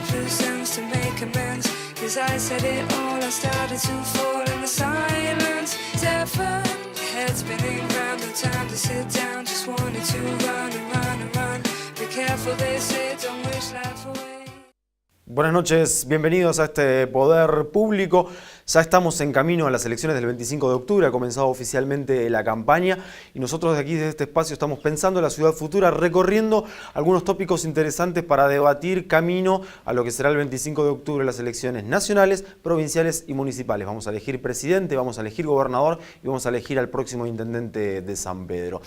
presents to make amends. Cause I said it all, I started to fall in the silence. 7 heads spinning round, no time to sit down. Just wanted to run and run and run. Be careful, they say, don't wish life away. Buenas noches, bienvenidos a este Poder Público. Ya estamos en camino a las elecciones del 25 de octubre, ha comenzado oficialmente la campaña y nosotros de aquí, desde este espacio, estamos pensando en la ciudad futura, recorriendo algunos tópicos interesantes para debatir camino a lo que será el 25 de octubre, las elecciones nacionales, provinciales y municipales. Vamos a elegir presidente, vamos a elegir gobernador y vamos a elegir al próximo intendente de San Pedro.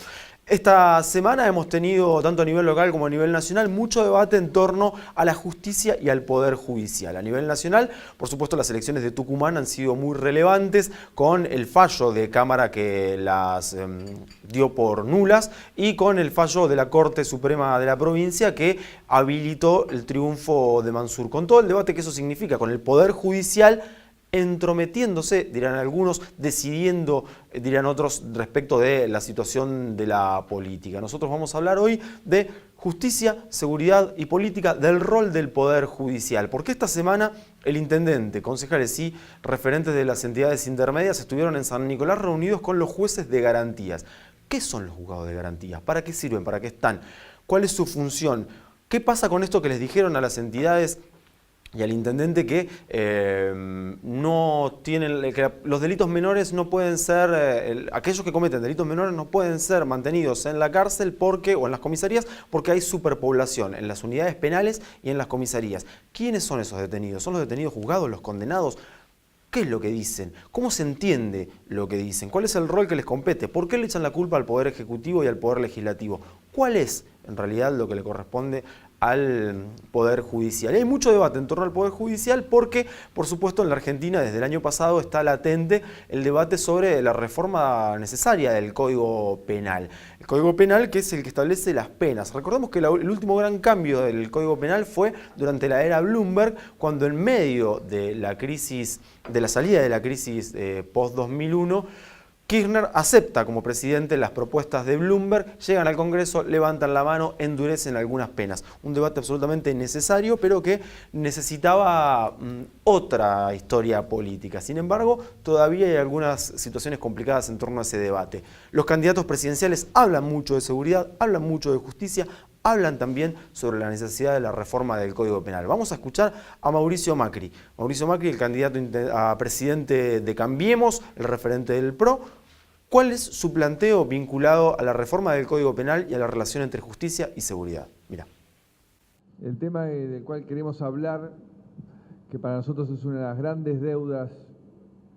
Esta semana hemos tenido, tanto a nivel local como a nivel nacional, mucho debate en torno a la justicia y al poder judicial. A nivel nacional, por supuesto, las elecciones de Tucumán han sido muy relevantes, con el fallo de Cámara que las dio por nulas y con el fallo de la Corte Suprema de la provincia que habilitó el triunfo de Mansur. Con todo el debate que eso significa, con el poder judicial entrometiéndose, dirán algunos, decidiendo, dirán otros, respecto de la situación de la política. Nosotros vamos a hablar hoy de justicia, seguridad y política, del rol del Poder Judicial, porque esta semana el intendente, concejales y referentes de las entidades intermedias estuvieron en San Nicolás reunidos con los jueces de garantías. ¿Qué son los juzgados de garantías? ¿Para qué sirven? ¿Para qué están? ¿Cuál es su función? ¿Qué pasa con esto que les dijeron a las entidades y al intendente que no tienen, que los delitos menores no pueden ser, aquellos que cometen delitos menores no pueden ser mantenidos en la cárcel o en las comisarías porque hay superpoblación en las unidades penales y en las comisarías? ¿Quiénes son esos detenidos? ¿Son los detenidos juzgados, los condenados? ¿Qué es lo que dicen? ¿Cómo se entiende lo que dicen? ¿Cuál es el rol que les compete? ¿Por qué le echan la culpa al Poder Ejecutivo y al Poder Legislativo? ¿Cuál es en realidad lo que le corresponde al Poder Judicial? Y hay mucho debate en torno al Poder Judicial porque, por supuesto, en la Argentina desde el año pasado está latente el debate sobre la reforma necesaria del Código Penal. El Código Penal, que es el que establece las penas. Recordemos que el último gran cambio del Código Penal fue durante la era Bloomberg, cuando en medio de la crisis, de la salida de la crisis post-2001, Kirchner acepta como presidente las propuestas de Bloomberg, llegan al Congreso, levantan la mano, endurecen algunas penas. Un debate absolutamente necesario, pero que necesitaba otra historia política. Sin embargo, todavía hay algunas situaciones complicadas en torno a ese debate. Los candidatos presidenciales hablan mucho de seguridad, hablan mucho de justicia, hablan también sobre la necesidad de la reforma del Código Penal. Vamos a escuchar a Mauricio Macri. Mauricio Macri, el candidato a presidente de Cambiemos, el referente del PRO. ¿Cuál es su planteo vinculado a la reforma del Código Penal y a la relación entre justicia y seguridad? Mira. El tema del cual queremos hablar, que para nosotros es una de las grandes deudas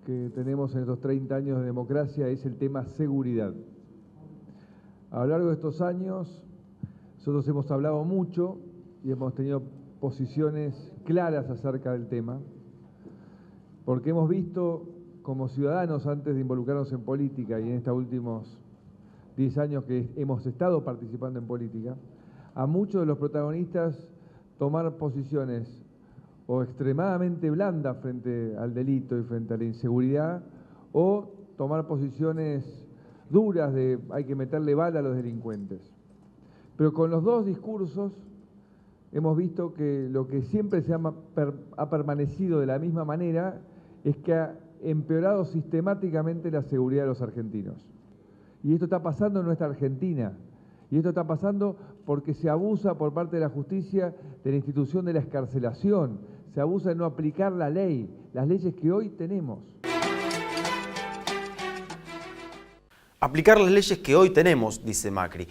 que tenemos en estos 30 años de democracia, es el tema seguridad. A lo largo de estos años, nosotros hemos hablado mucho y hemos tenido posiciones claras acerca del tema, porque hemos visto como ciudadanos, antes de involucrarnos en política y en estos últimos 10 años que hemos estado participando en política, a muchos de los protagonistas tomar posiciones o extremadamente blandas frente al delito y frente a la inseguridad, o tomar posiciones duras de hay que meterle bala a los delincuentes. Pero con los dos discursos hemos visto que lo que siempre ha permanecido de la misma manera es que ha empeorado sistemáticamente la seguridad de los argentinos. Y esto está pasando en nuestra Argentina. Y esto está pasando porque se abusa por parte de la justicia de la institución de la excarcelación. Se abusa de no aplicar la ley, las leyes que hoy tenemos. Aplicar las leyes que hoy tenemos, dice Macri.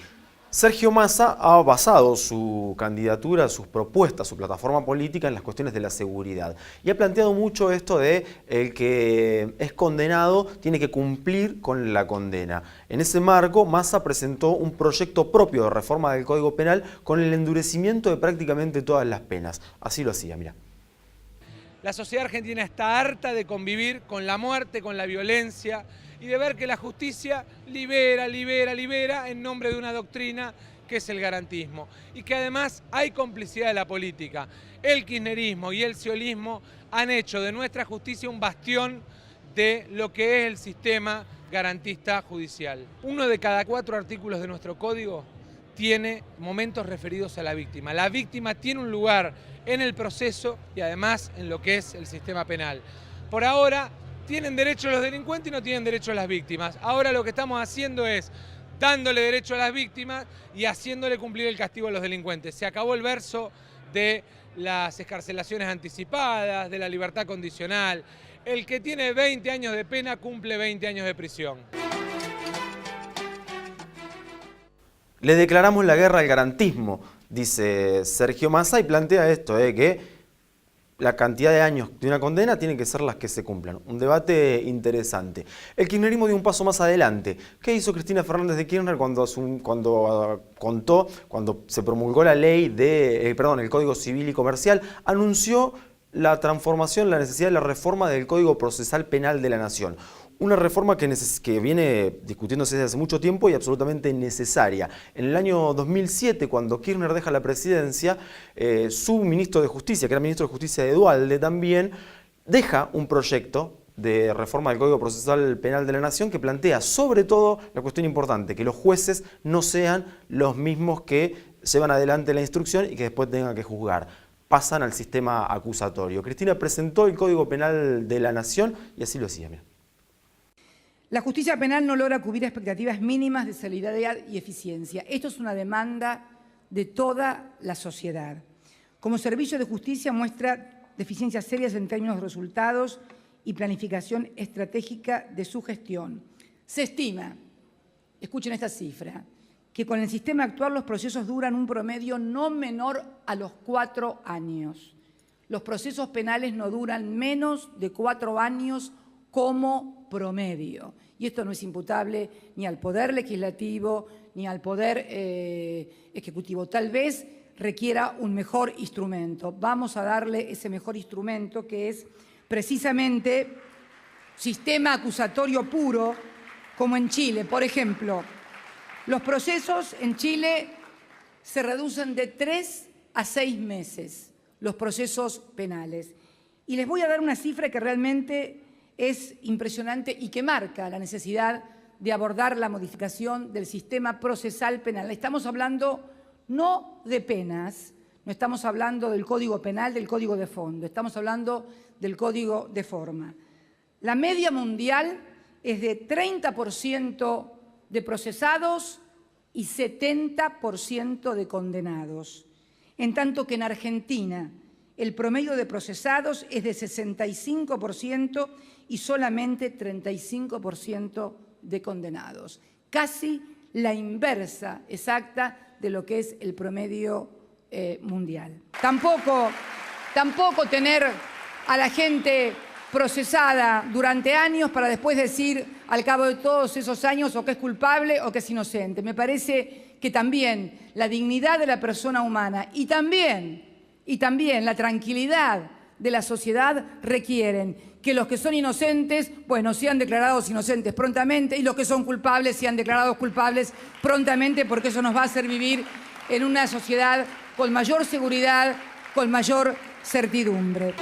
Sergio Massa ha basado su candidatura, sus propuestas, su plataforma política en las cuestiones de la seguridad. Y ha planteado mucho esto de el que es condenado tiene que cumplir con la condena. En ese marco, Massa presentó un proyecto propio de reforma del Código Penal con el endurecimiento de prácticamente todas las penas. Así lo hacía, mira. La sociedad argentina está harta de convivir con la muerte, con la violencia y de ver que la justicia libera en nombre de una doctrina que es el garantismo. Y que además hay complicidad de la política. El kirchnerismo y el sciolismo han hecho de nuestra justicia un bastión de lo que es el sistema garantista judicial. 1 de cada 4 artículos de nuestro código tiene momentos referidos a la víctima. La víctima tiene un lugar en el proceso y además en lo que es el sistema penal. Por ahora tienen derecho los delincuentes y no tienen derecho las víctimas. Ahora lo que estamos haciendo es dándole derecho a las víctimas y haciéndole cumplir el castigo a los delincuentes. Se acabó el verso de las excarcelaciones anticipadas, de la libertad condicional. El que tiene 20 años de pena cumple 20 años de prisión. Le declaramos la guerra al garantismo, dice Sergio Massa, y plantea esto, que la cantidad de años de una condena tienen que ser las que se cumplan. Un debate interesante. El kirchnerismo dio un paso más adelante. ¿Qué hizo Cristina Fernández de Kirchner cuando se promulgó la ley el Código Civil y Comercial? Anunció la transformación, la necesidad de la reforma del Código Procesal Penal de la Nación. Una reforma que viene discutiéndose desde hace mucho tiempo y absolutamente necesaria. En el año 2007, cuando Kirchner deja la presidencia, su ministro de Justicia, que era ministro de Justicia de Duhalde también, deja un proyecto de reforma del Código Procesal Penal de la Nación que plantea sobre todo la cuestión importante, que los jueces no sean los mismos que llevan adelante la instrucción y que después tengan que juzgar. Pasan al sistema acusatorio. Cristina presentó el Código Penal de la Nación y así lo hacía. Mira. La justicia penal no logra cubrir expectativas mínimas de celeridad y eficiencia. Esto es una demanda de toda la sociedad. Como servicio de justicia muestra deficiencias serias en términos de resultados y planificación estratégica de su gestión. Se estima, escuchen esta cifra, que con el sistema actual los procesos duran un promedio no menor a los 4 años. Los procesos penales no duran menos de 4 años como promedio. Y esto no es imputable ni al Poder Legislativo ni al Poder Ejecutivo. Tal vez requiera un mejor instrumento. Vamos a darle ese mejor instrumento que es precisamente sistema acusatorio puro, como en Chile. Por ejemplo, los procesos en Chile se reducen de 3 a 6 meses, los procesos penales. Y les voy a dar una cifra que realmente es impresionante y que marca la necesidad de abordar la modificación del sistema procesal penal. Estamos hablando no de penas, no estamos hablando del Código Penal, del Código de fondo, estamos hablando del Código de forma. La media mundial es de 30% de procesados y 70% de condenados, en tanto que en Argentina el promedio de procesados es de 65% y solamente 35% de condenados. Casi la inversa exacta de lo que es el promedio mundial. Tampoco tener a la gente procesada durante años para después decir al cabo de todos esos años o que es culpable o que es inocente. Me parece que también la dignidad de la persona humana y también la tranquilidad de la sociedad requieren que los que son inocentes, bueno, sean declarados inocentes prontamente y los que son culpables sean declarados culpables prontamente, porque eso nos va a hacer vivir en una sociedad con mayor seguridad, con mayor certidumbre.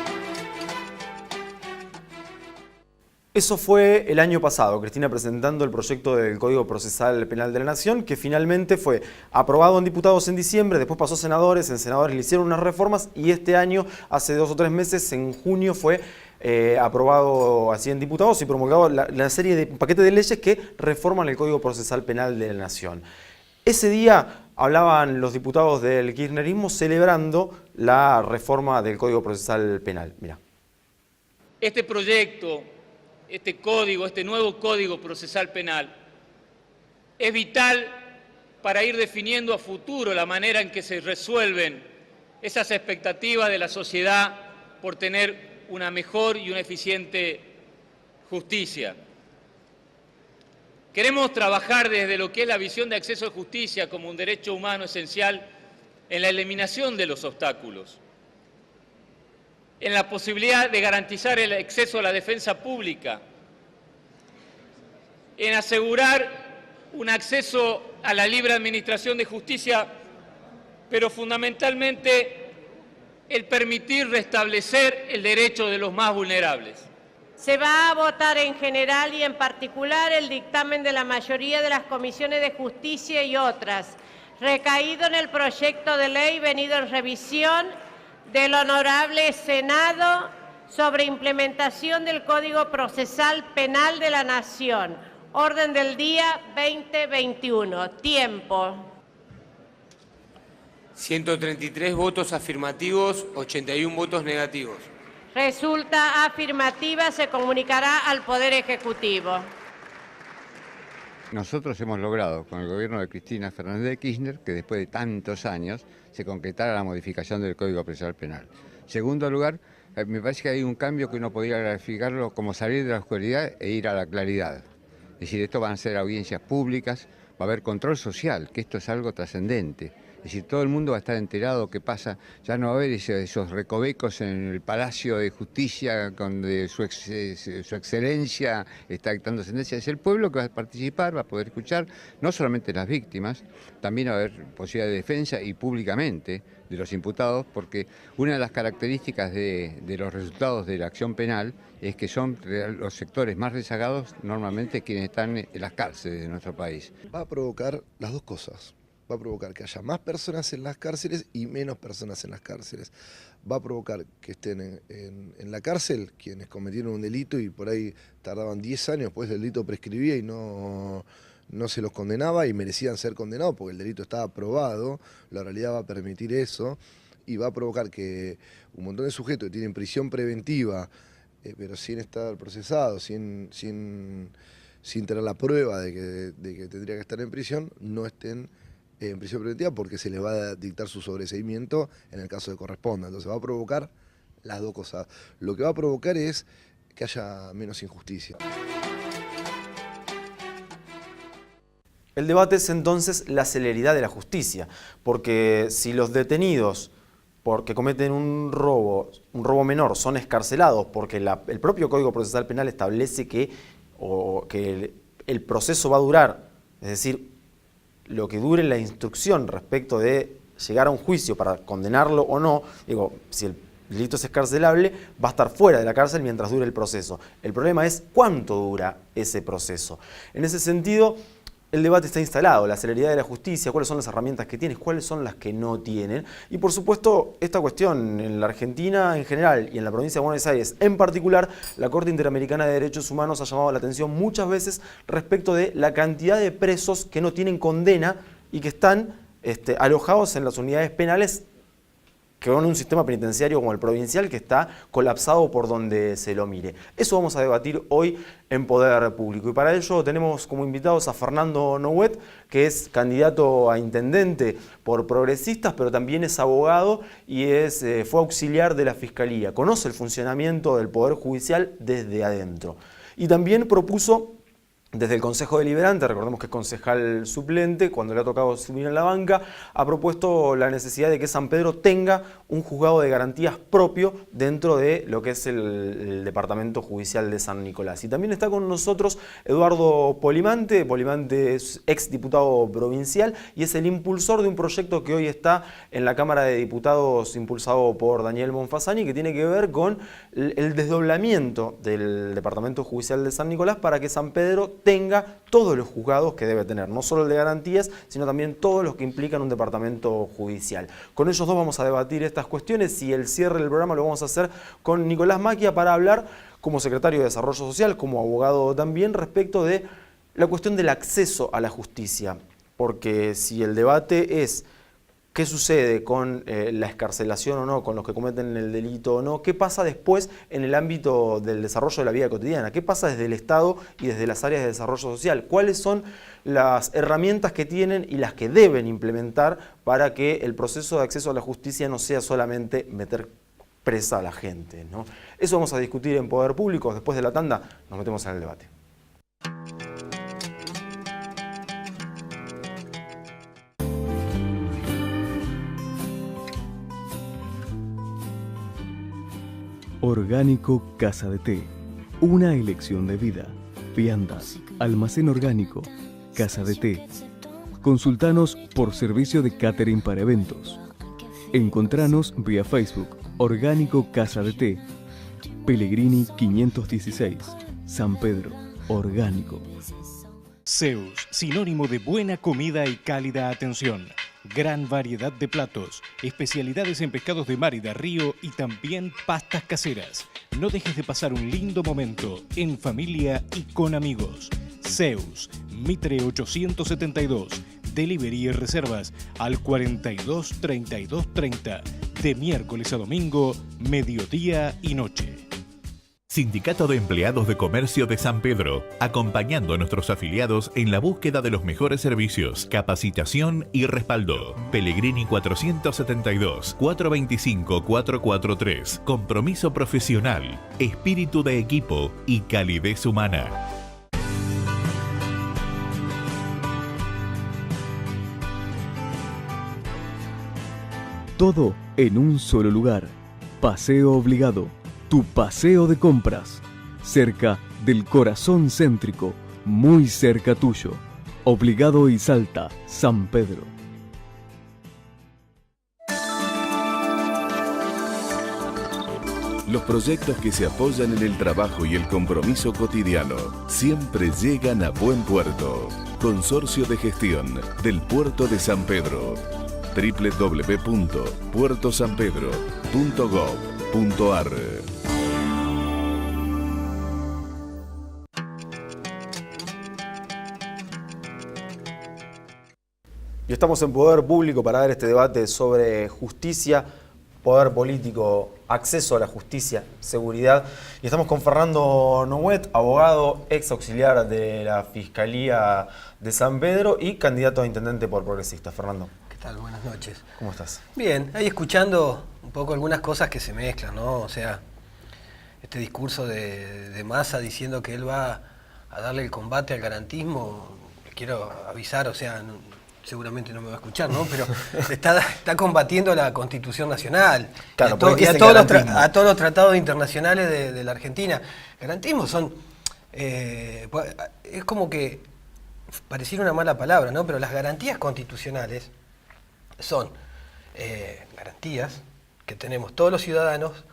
Eso fue el año pasado, Cristina presentando el proyecto del Código Procesal Penal de la Nación, que finalmente fue aprobado en diputados en diciembre, después pasó a senadores, en senadores le hicieron unas reformas y este año, hace 2 o 3 meses, en junio fue aprobado así en diputados y promulgado la serie de paquetes de leyes que reforman el Código Procesal Penal de la Nación. Ese día hablaban los diputados del kirchnerismo celebrando la reforma del Código Procesal Penal. Mirá. Este proyecto, este código, este nuevo Código Procesal Penal, es vital para ir definiendo a futuro la manera en que se resuelven esas expectativas de la sociedad por tener una mejor y una eficiente justicia. Queremos trabajar desde lo que es la visión de acceso a justicia como un derecho humano esencial en la eliminación de los obstáculos, en la posibilidad de garantizar el acceso a la defensa pública, en asegurar un acceso a la libre administración de justicia, pero fundamentalmente el permitir restablecer el derecho de los más vulnerables. Se va a votar en general y en particular el dictamen de la mayoría de las comisiones de justicia y otras. recaído en el proyecto de ley venido en revisión del Honorable Senado sobre implementación del Código Procesal Penal de la Nación. Orden del día 2021. Tiempo. 133 votos afirmativos, 81 votos negativos. Resulta afirmativa, se comunicará al Poder Ejecutivo. Nosotros hemos logrado con el gobierno de Cristina Fernández de Kirchner que después de tantos años se concretara la modificación del Código Procesal Penal. Segundo lugar, me parece que hay un cambio que uno podría graficarlo como salir de la oscuridad e ir a la claridad. Es decir, esto van a ser audiencias públicas, va a haber control social, que esto es algo trascendente. Es decir, todo el mundo va a estar enterado qué pasa, ya no va a haber esos recovecos en el Palacio de Justicia donde su excelencia está dictando sentencia. Es el pueblo que va a participar, va a poder escuchar, no solamente las víctimas, también va a haber posibilidad de defensa y públicamente de los imputados, porque una de las características de los resultados de la acción penal es que son los sectores más rezagados normalmente quienes están en las cárceles de nuestro país. Va a provocar las dos cosas. Va a provocar que haya más personas en las cárceles y menos personas en las cárceles. Va a provocar que estén en la cárcel quienes cometieron un delito y por ahí tardaban 10 años, pues el delito prescribía y no se los condenaba y merecían ser condenados porque el delito estaba probado. La realidad va a permitir eso y va a provocar que un montón de sujetos que tienen prisión preventiva, pero sin estar procesados, sin tener la prueba de que tendría que estar en prisión, no estén en prisión preventiva porque se les va a dictar su sobreseimiento en el caso que corresponda. Entonces va a provocar las dos cosas. Lo que va a provocar es que haya menos injusticia. El debate es entonces la celeridad de la justicia, porque si los detenidos porque cometen un robo menor son excarcelados porque el propio Código Procesal Penal establece que el proceso va a durar, es decir, lo que dure la instrucción respecto de llegar a un juicio para condenarlo o no, digo, si el delito es excarcelable, va a estar fuera de la cárcel mientras dure el proceso. El problema es cuánto dura ese proceso. En ese sentido, el debate está instalado, la celeridad de la justicia, cuáles son las herramientas que tiene, cuáles son las que no tienen. Y por supuesto, esta cuestión en la Argentina en general y en la provincia de Buenos Aires en particular, la Corte Interamericana de Derechos Humanos ha llamado la atención muchas veces respecto de la cantidad de presos que no tienen condena y que están alojados en las unidades penales con un sistema penitenciario como el provincial que está colapsado por donde se lo mire. Eso vamos a debatir hoy en Poder Público. Y para ello tenemos como invitados a Fernando Nouet, que es candidato a intendente por Progresistas, pero también es abogado y fue auxiliar de la Fiscalía. Conoce el funcionamiento del Poder Judicial desde adentro. Y también propuso desde el Consejo Deliberante, recordemos que es concejal suplente, cuando le ha tocado subir en la banca, ha propuesto la necesidad de que San Pedro tenga un juzgado de garantías propio dentro de lo que es el Departamento Judicial de San Nicolás. Y también está con nosotros Eduardo Polimante. Polimante es exdiputado provincial y es el impulsor de un proyecto que hoy está en la Cámara de Diputados impulsado por Daniel Monfasani, que tiene que ver con el desdoblamiento del Departamento Judicial de San Nicolás para que San Pedro tenga todos los juzgados que debe tener, no solo el de garantías, sino también todos los que implican un departamento judicial. Con ellos dos vamos a debatir estas cuestiones y el cierre del programa lo vamos a hacer con Nicolás Macchia para hablar como secretario de Desarrollo Social, como abogado también, respecto de la cuestión del acceso a la justicia. Porque si el debate es qué sucede con la excarcelación o no, con los que cometen el delito o no, qué pasa después en el ámbito del desarrollo de la vida cotidiana, qué pasa desde el Estado y desde las áreas de desarrollo social, cuáles son las herramientas que tienen y las que deben implementar para que el proceso de acceso a la justicia no sea solamente meter presa a la gente, ¿no? Eso vamos a discutir en Poder Público. Después de la tanda nos metemos en el debate. Orgánico Casa de Té, una elección de vida. Viandas, almacén orgánico, Casa de Té. Consultanos por servicio de catering para eventos. Encontranos vía Facebook, Orgánico Casa de Té, Pellegrini 516, San Pedro, orgánico. Zeus, sinónimo de buena comida y cálida atención. Gran variedad de platos, especialidades en pescados de mar y de río y también pastas caseras. No dejes de pasar un lindo momento en familia y con amigos. Zeus, Mitre 872, delivery y reservas al 42 32 30, de miércoles a domingo, mediodía y noche. Sindicato de Empleados de Comercio de San Pedro, acompañando a nuestros afiliados en la búsqueda de los mejores servicios, capacitación y respaldo. Pellegrini 472, 425-443. Compromiso profesional, espíritu de equipo y calidez humana. Todo en un solo lugar. Paseo Obligado. Tu paseo de compras, cerca del corazón céntrico, muy cerca tuyo. Obligado y Salta, San Pedro. Los proyectos que se apoyan en el trabajo y el compromiso cotidiano siempre llegan a buen puerto. Consorcio de Gestión del Puerto de San Pedro. www.puertosanpedro.gov.ar. Y estamos en Poder Público para dar este debate sobre justicia, poder político, acceso a la justicia, seguridad. Y estamos con Fernando Nouet, abogado, ex auxiliar de la Fiscalía de San Pedro y candidato a intendente por Progresista. Fernando. ¿Qué tal? Buenas noches. ¿Cómo estás? Bien, ahí escuchando un poco algunas cosas que se mezclan, ¿no? O sea, este discurso de Massa diciendo que él va a darle el combate al garantismo, quiero avisar, o sea, seguramente no me va a escuchar, ¿no? Pero está combatiendo la Constitución Nacional, claro, y a todos los tratados internacionales de la Argentina. Garantismo son, es como que pareciera una mala palabra, ¿no? Pero las garantías constitucionales son garantías que tenemos todos los ciudadanos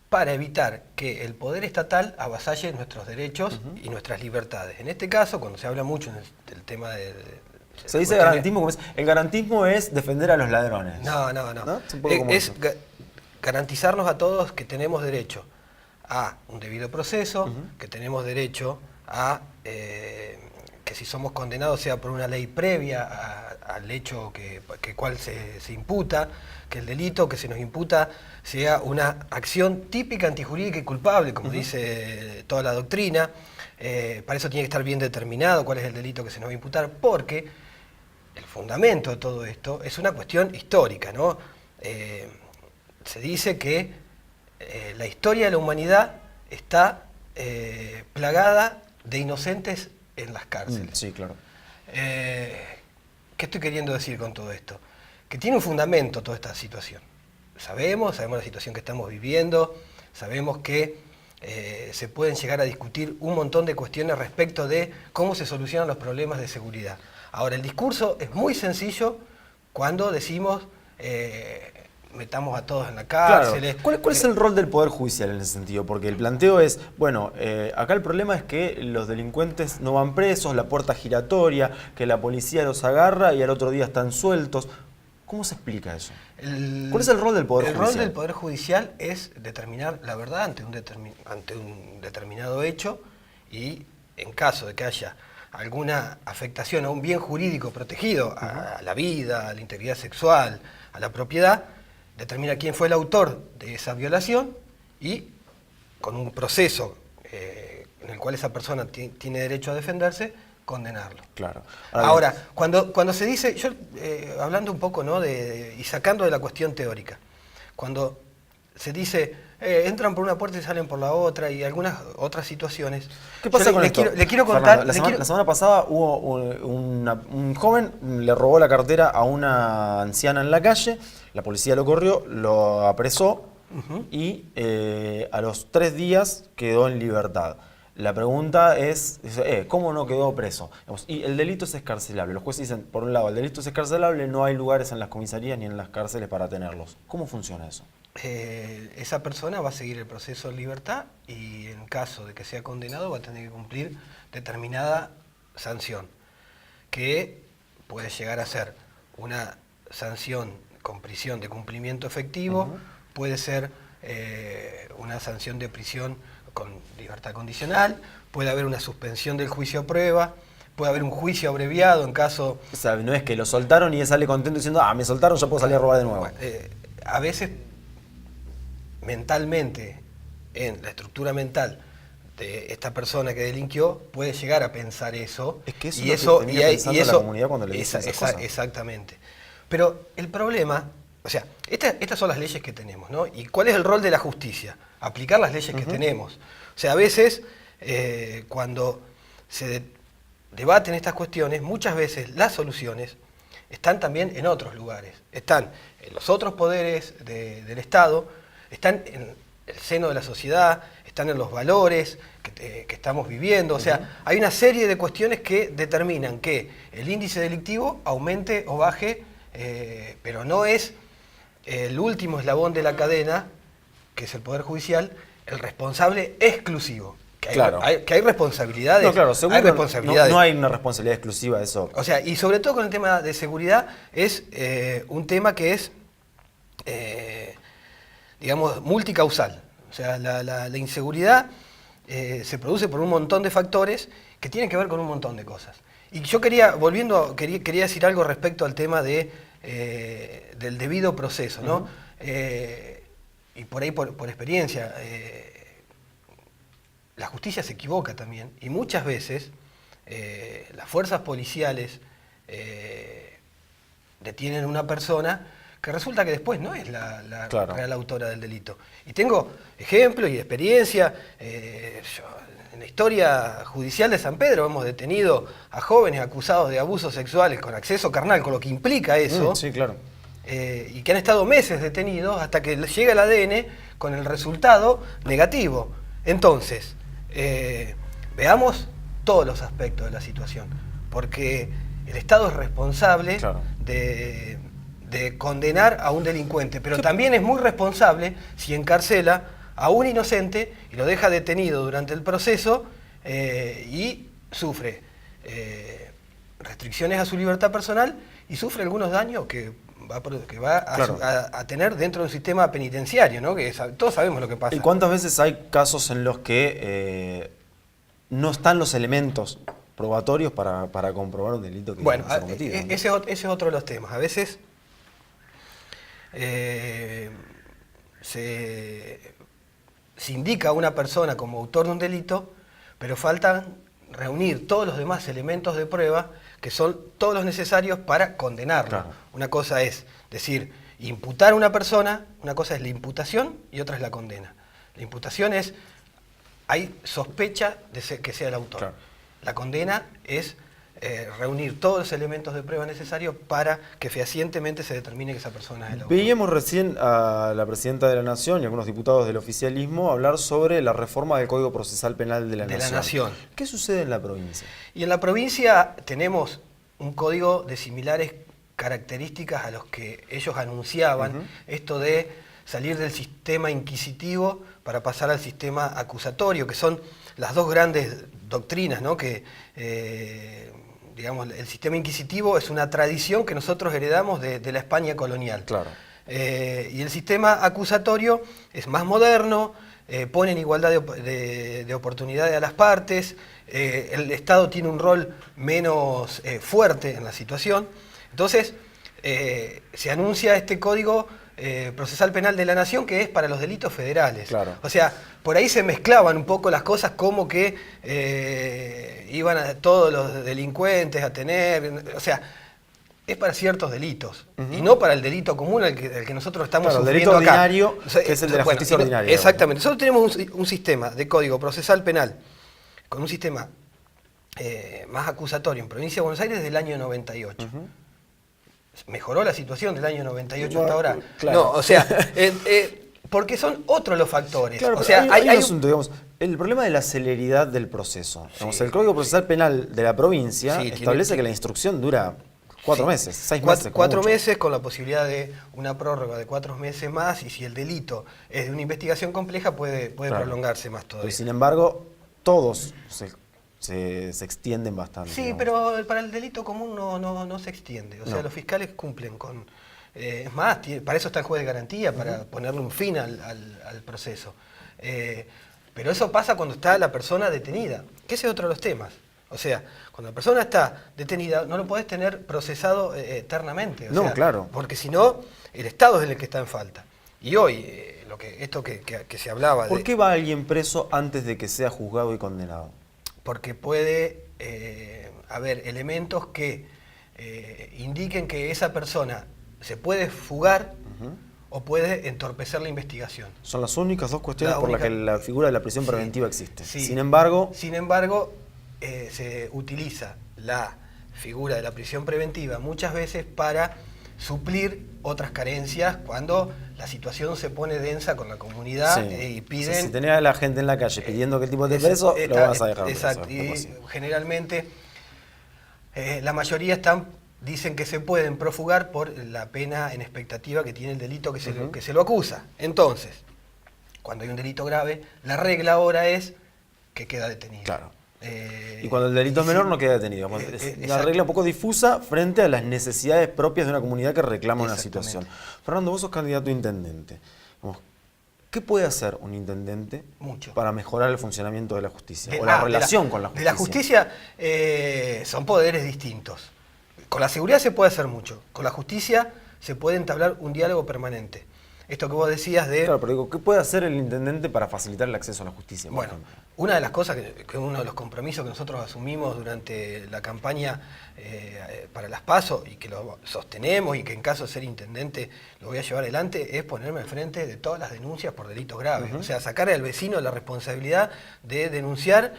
para evitar que el poder estatal avasalle nuestros derechos y nuestras libertades. En este caso, cuando se habla mucho del tema se dice garantismo, como es, el garantismo es defender a los ladrones. No. Es garantizarnos a todos que tenemos derecho a un debido proceso, que tenemos derecho a que si somos condenados sea por una ley previa al hecho cual se imputa, que el delito que se nos imputa sea una acción típica, antijurídica y culpable, como dice toda la doctrina. Para eso tiene que estar bien determinado cuál es el delito que se nos va a imputar, porque el fundamento de todo esto es una cuestión histórica, ¿no? Se dice que la historia de la humanidad está plagada de inocentes en las cárceles. Sí, claro. ¿Qué estoy queriendo decir con todo esto? Que tiene un fundamento toda esta situación. Sabemos la situación que estamos viviendo, sabemos que se pueden llegar a discutir un montón de cuestiones respecto de cómo se solucionan los problemas de seguridad. Ahora, el discurso es muy sencillo cuando decimos metamos a todos en la cárcel. Claro. ¿Cuál es el rol del Poder Judicial en ese sentido? Porque el planteo es, bueno, acá el problema es que los delincuentes no van presos, la puerta giratoria, que la policía los agarra y al otro día están sueltos. ¿Cómo se explica eso? ¿Cuál es el rol del Poder Judicial? El rol del Poder Judicial es determinar la verdad ante un determinado hecho y en caso de que haya alguna afectación a un bien jurídico protegido, a la vida, a la integridad sexual, a la propiedad, determina quién fue el autor de esa violación y con un proceso en el cual esa persona tiene derecho a defenderse, condenarlo. Claro. Ahora, cuando se dice, yo hablando un poco, ¿no? y sacando de la cuestión teórica, cuando se dice entran por una puerta y salen por la otra y algunas otras situaciones. ¿Qué pasa con esto? Le quiero contar. Fernando, la semana pasada hubo un joven, le robó la cartera a una anciana en la calle, la policía lo corrió, lo apresó y a los 3 días quedó en libertad. La pregunta es, ¿cómo no quedó preso? Y el delito es excarcelable. Los jueces dicen, por un lado, el delito es excarcelable, no hay lugares en las comisarías ni en las cárceles para tenerlos. ¿Cómo funciona eso? Esa persona va a seguir el proceso en libertad y en caso de que sea condenado va a tener que cumplir determinada sanción, que puede llegar a ser una sanción con prisión de cumplimiento efectivo, puede ser una sanción de prisión con libertad condicional, puede haber una suspensión del juicio a prueba, puede haber un juicio abreviado en caso... O sea, no es que lo soltaron y él sale contento diciendo, me soltaron, ya puedo salir a robar de nuevo. A veces, mentalmente, en la estructura mental de esta persona que delinquió, puede llegar a pensar eso. Es que eso es lo que termina pensando la comunidad cuando le dicen esas cosas. Exactamente. Pero el problema, o sea, estas son las leyes que tenemos, ¿no? ¿Y cuál es el rol de la justicia? Aplicar las leyes que tenemos. O sea, a veces, cuando se debaten estas cuestiones, muchas veces las soluciones están también en otros lugares. Están en los otros poderes del Estado, están en el seno de la sociedad, están en los valores que estamos viviendo. O sea, hay una serie de cuestiones que determinan que el índice delictivo aumente o baje, pero no es el último eslabón de la cadena, que es el Poder Judicial, el responsable exclusivo. Que hay responsabilidades. No, claro, seguro hay responsabilidades. No hay una responsabilidad exclusiva de eso. O sea, y sobre todo con el tema de seguridad, es un tema que es, digamos, multicausal. O sea, la inseguridad se produce por un montón de factores que tienen que ver con un montón de cosas. Y yo quería decir algo respecto al tema del debido proceso, ¿no? Y por ahí, por experiencia, la justicia se equivoca también, y muchas veces las fuerzas policiales detienen a una persona que resulta que después no es la real autora del delito. Y tengo ejemplos y experiencia. En la historia judicial de San Pedro hemos detenido a jóvenes acusados de abusos sexuales con acceso carnal, con lo que implica eso. Sí, claro. Y que han estado meses detenidos hasta que llega el ADN con el resultado negativo. Entonces, veamos todos los aspectos de la situación, porque el Estado es responsable de condenar a un delincuente, pero también es muy responsable si encarcela a un inocente y lo deja detenido durante el proceso y sufre restricciones a su libertad personal y sufre algunos daños que va a tener dentro de un sistema penitenciario, ¿no? Que todos sabemos lo que pasa. ¿Y cuántas veces hay casos en los que no están los elementos probatorios para comprobar un delito que se ha cometido? ¿No? Ese es otro de los temas. A veces se indica a una persona como autor de un delito, pero faltan reunir todos los demás elementos de prueba que son todos los necesarios para condenarlo. Claro. Una cosa es decir, imputar a una persona, una cosa es la imputación y otra es la condena. La imputación es, hay sospecha de que sea el autor. Claro. La condena es reunir todos los elementos de prueba necesarios para que fehacientemente se determine que esa persona es el autor. Veíamos recién a la Presidenta de la Nación y algunos diputados del oficialismo hablar sobre la reforma del Código Procesal Penal de la Nación. ¿Qué sucede en la provincia? Y en la provincia tenemos un código de similares características a los que ellos anunciaban, esto de salir del sistema inquisitivo para pasar al sistema acusatorio, que son las dos grandes doctrinas, ¿no? Que digamos, el sistema inquisitivo es una tradición que nosotros heredamos de la España colonial. Claro. Y el sistema acusatorio es más moderno, pone en igualdad de oportunidades a las partes, el Estado tiene un rol menos fuerte en la situación. Entonces, se anuncia este Código Procesal Penal de la Nación, que es para los delitos federales. Claro. O sea, por ahí se mezclaban un poco las cosas, como que iban a todos los delincuentes a tener... O sea, es para ciertos delitos, y no para el delito común al que nosotros estamos sufriendo acá. El delito ordinario, o sea, que es el de la justicia ordinaria. Exactamente. Nosotros tenemos un sistema de Código Procesal Penal, con un sistema más acusatorio en Provincia de Buenos Aires desde el año 98. ¿Mejoró la situación del año 98 hasta ahora? Claro. No, o sea, porque son otros los factores. Claro, o sea, hay un asunto, digamos, el problema de la celeridad del proceso. Digamos, el Código Procesal Penal de la provincia establece que la instrucción dura 4 meses, 6 meses. 4 meses con la posibilidad de una prórroga de 4 meses más, y si el delito es de una investigación compleja puede prolongarse más todavía. Pero sin embargo, todos se extienden bastante. Sí, digamos. pero para el delito común no se extiende. O sea, los fiscales cumplen con... es más, para eso está el juez de garantía, para ponerle un fin al proceso. Pero eso pasa cuando está la persona detenida, que ese es otro de los temas. O sea, cuando la persona está detenida, no lo podés tener procesado eternamente. O sea, claro. Porque si no, el Estado es el que está en falta. Y hoy, esto que se hablaba... ¿Por qué va alguien preso antes de que sea juzgado y condenado? Porque puede haber elementos que indiquen que esa persona se puede fugar o puede entorpecer la investigación. Son las únicas dos cuestiones por las que la figura de la prisión preventiva existe. Sí. Sin embargo, se utiliza la figura de la prisión preventiva muchas veces para suplir otras carencias cuando la situación se pone densa con la comunidad y piden... O sea, si tenés a la gente en la calle pidiendo que el tipo esté preso, lo vas a dejar preso. Exacto, y generalmente la mayoría dicen que se pueden profugar por la pena en expectativa que tiene el delito que se lo acusa. Entonces, cuando hay un delito grave, la regla ahora es que queda detenido. Claro. Y cuando el delito es menor no queda detenido. Es una regla un poco difusa frente a las necesidades propias de una comunidad que reclama una situación. Fernando, vos sos candidato a intendente. ¿Qué puede hacer un intendente para mejorar el funcionamiento de la justicia? O la relación con la justicia. De la justicia son poderes distintos. Con la seguridad se puede hacer mucho. Con la justicia se puede entablar un diálogo permanente. Esto que vos decías de... Claro, pero digo, ¿qué puede hacer el intendente para facilitar el acceso a la justicia? Bueno, una de las cosas que uno de los compromisos que nosotros asumimos durante la campaña para las PASO y que lo sostenemos y que en caso de ser intendente lo voy a llevar adelante es ponerme al frente de todas las denuncias por delitos graves. O sea, sacar al vecino la responsabilidad de denunciar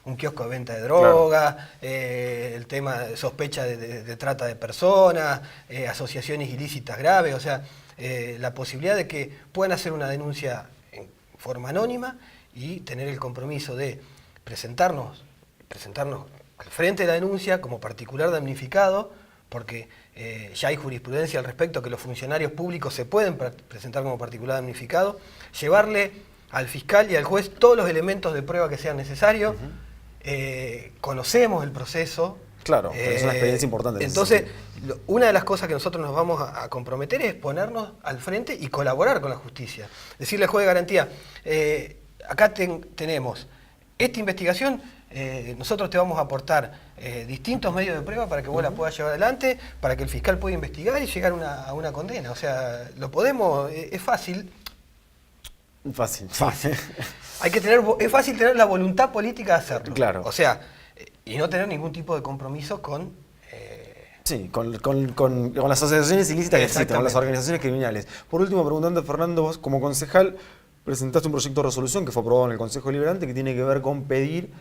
un kiosco de venta de droga, el tema de sospecha de trata de personas, asociaciones ilícitas graves, o sea... la posibilidad de que puedan hacer una denuncia en forma anónima y tener el compromiso de presentarnos al frente de la denuncia como particular damnificado, porque ya hay jurisprudencia al respecto que los funcionarios públicos se pueden presentar como particular damnificado, llevarle al fiscal y al juez todos los elementos de prueba que sean necesarios, conocemos el proceso. Claro, es una experiencia importante. Entonces, una de las cosas que nosotros nos vamos a comprometer es ponernos al frente y colaborar con la justicia. Decirle al juez de garantía, acá tenemos esta investigación, nosotros te vamos a aportar distintos medios de prueba para que vos la puedas llevar adelante, para que el fiscal pueda investigar y llegar a una condena. O sea, lo podemos, es fácil. Fácil. Hay que es fácil tener la voluntad política de hacerlo. Claro. O sea, y no tener ningún tipo de compromiso con... con las asociaciones ilícitas que existen, con las organizaciones criminales. Por último, preguntando, Fernando, vos como concejal presentaste un proyecto de resolución que fue aprobado en el Consejo Deliberante que tiene que ver con pedir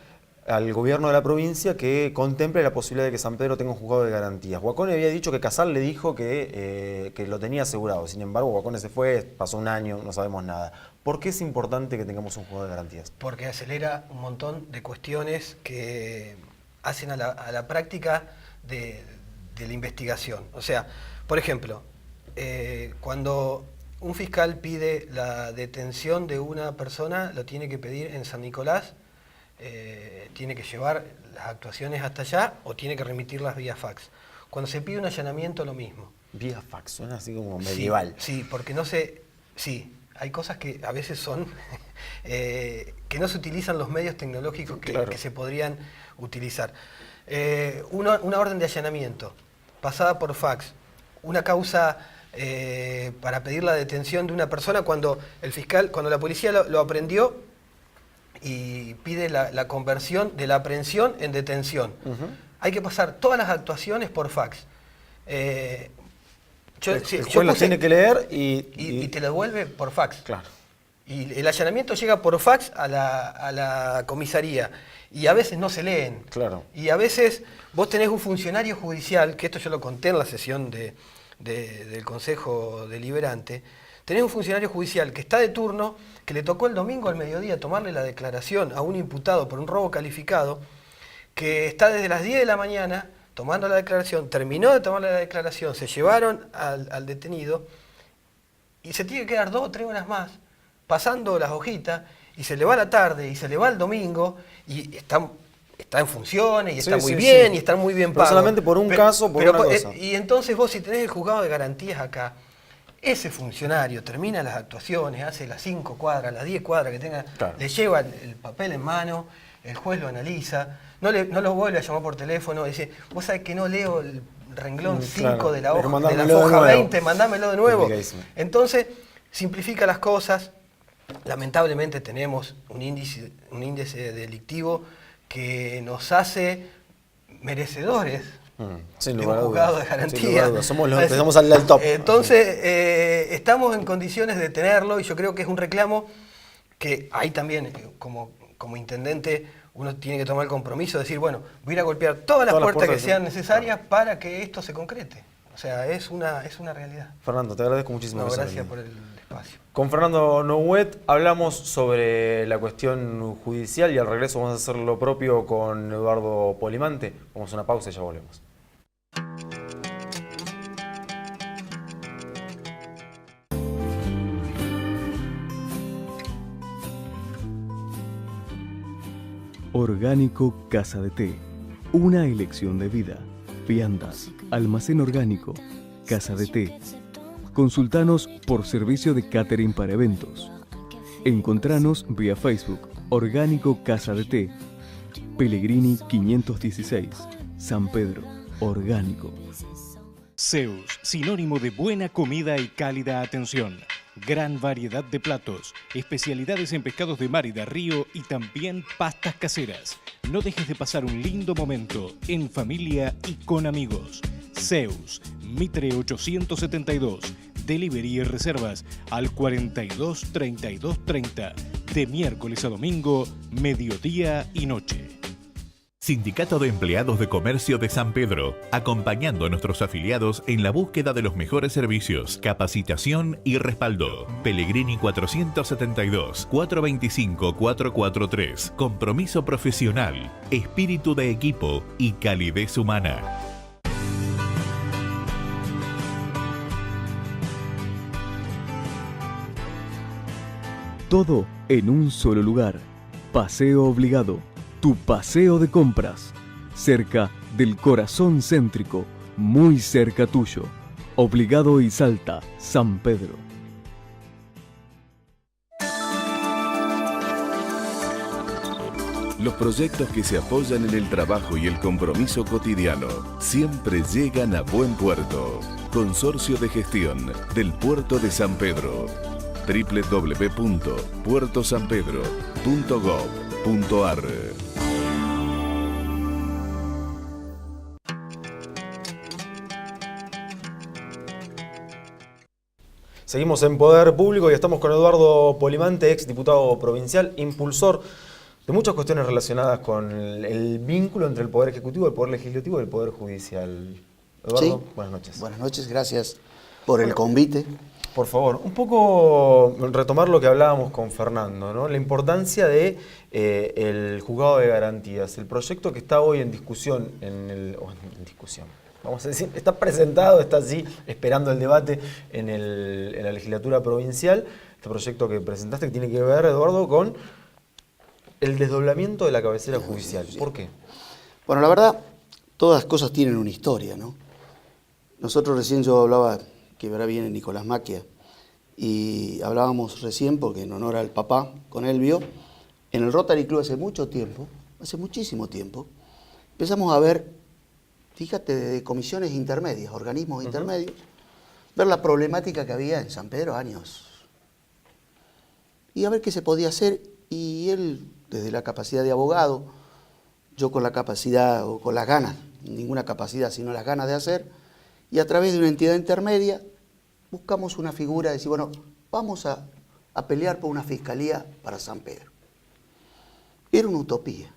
al gobierno de la provincia que contemple la posibilidad de que San Pedro tenga un juzgado de garantías. Guacone había dicho que Casal le dijo que lo tenía asegurado. Sin embargo, Guacone se fue, pasó un año, no sabemos nada. ¿Por qué es importante que tengamos un juzgado de garantías? Porque acelera un montón de cuestiones que hacen a la práctica de la investigación. O sea, por ejemplo, cuando un fiscal pide la detención de una persona, lo tiene que pedir en San Nicolás, tiene que llevar las actuaciones hasta allá o tiene que remitirlas vía fax. Cuando se pide un allanamiento, lo mismo. Vía fax, suena así como medieval. Sí, porque no se... Sí, hay cosas que a veces son... que no se utilizan los medios tecnológicos que se podrían utilizar. Una orden de allanamiento pasada por fax, una causa para pedir la detención de una persona cuando la policía lo aprendió y pide la conversión de la aprehensión en detención. Hay que pasar todas las actuaciones por fax. El juez lo tiene que leer y te lo devuelve por fax. Claro. Y el allanamiento llega por fax a la comisaría y a veces no se leen. Claro. Y a veces vos tenés un funcionario judicial, que esto yo lo conté en la sesión del Consejo Deliberante, tenés un funcionario judicial que está de turno, que le tocó el domingo al mediodía tomarle la declaración a un imputado por un robo calificado, que está desde las 10 de la mañana tomando la declaración, terminó de tomar la declaración, se llevaron al detenido y se tiene que quedar 2 o 3 horas más pasando las hojitas y se le va la tarde y se le va el domingo y está en funciones y está Sí, muy sí, bien sí. y están muy bien Pero pagos. solamente por un caso, por una cosa. Y entonces vos, si tenés el juzgado de garantías acá, ese funcionario termina las actuaciones, hace las 5 cuadras, las 10 cuadras que tenga, Claro. le lleva el papel en mano, el juez lo analiza, no lo vuelve a llamar por teléfono, dice, vos sabés que no leo el renglón 5 claro. de la Pero hoja, de la mandámelo de hoja nuevo. 20, mandámelo de nuevo. Complicadísimo. Entonces, simplifica las cosas. Lamentablemente tenemos un índice delictivo que nos hace merecedores Sin de lugar a un juzgado dudas. de garantía. Sin lugar a dudas. Somos los que estamos al del top. Entonces, estamos en condiciones de tenerlo y yo creo que es un reclamo que ahí también, como intendente, uno tiene que tomar el compromiso de decir, bueno, voy a ir a golpear todas las puertas que sean necesarias para que esto se concrete. O sea, es una realidad. Fernando, te agradezco muchísimo. No, que hayas gracias venido. por el espacio. Con Fernando Nouet hablamos sobre la cuestión judicial y al regreso vamos a hacer lo propio con Eduardo Polimante. Vamos a una pausa y ya volvemos. Orgánico Casa de Té. Una elección de vida. Viandas, almacén orgánico, Casa de Té. Consultanos por servicio de catering para eventos. Encontranos vía Facebook, Orgánico Casa de Té. Pellegrini 516, San Pedro, Orgánico. Zeus, sinónimo de buena comida y cálida atención. Gran variedad de platos, especialidades en pescados de mar y de río y también pastas caseras. No dejes de pasar un lindo momento en familia y con amigos. Zeus, Mitre 872, delivery y reservas al 42 32 30, de miércoles a domingo, mediodía y noche. Sindicato de Empleados de Comercio de San Pedro, acompañando a nuestros afiliados en la búsqueda de los mejores servicios, capacitación y respaldo. Pellegrini 472, 425-443. Compromiso profesional, espíritu de equipo y calidez humana. Todo en un solo lugar. Paseo Obligado. Tu paseo de compras, cerca del corazón céntrico, muy cerca tuyo. Obligado y Salta, San Pedro. Los proyectos que se apoyan en el trabajo y el compromiso cotidiano siempre llegan a buen puerto. Consorcio de Gestión del Puerto de San Pedro. www.puertosanpedro.gov.ar. Seguimos en Poder Público y estamos con Eduardo Polimante, ex diputado provincial, impulsor de muchas cuestiones relacionadas con el vínculo entre el Poder Ejecutivo, el Poder Legislativo y el Poder Judicial. Eduardo, Sí. buenas noches. Buenas noches, gracias por el convite. Por favor, un poco retomar lo que hablábamos con Fernando, ¿no? La importancia de el juzgado de garantías, el proyecto que está hoy en discusión, vamos a decir, está presentado, está así, esperando el debate en la legislatura provincial. Este proyecto que presentaste que tiene que ver, Eduardo, con el desdoblamiento de la cabecera judicial. ¿Por qué? Bueno, la verdad, todas las cosas tienen una historia, ¿no? Nosotros recién yo hablaba, que ahora viene Nicolás Macchia, y hablábamos recién, porque en honor al papá, con Elvio, en el Rotary Club hace mucho tiempo, hace muchísimo tiempo, empezamos a ver, fíjate, de comisiones intermedias, organismos intermedios, ver la problemática que había en San Pedro años. Y a ver qué se podía hacer, y él, desde la capacidad de abogado, yo con la capacidad, o con las ganas, ninguna capacidad, sino las ganas de hacer, y a través de una entidad intermedia, buscamos una figura de decir, bueno, vamos a pelear por una fiscalía para San Pedro. Era una utopía.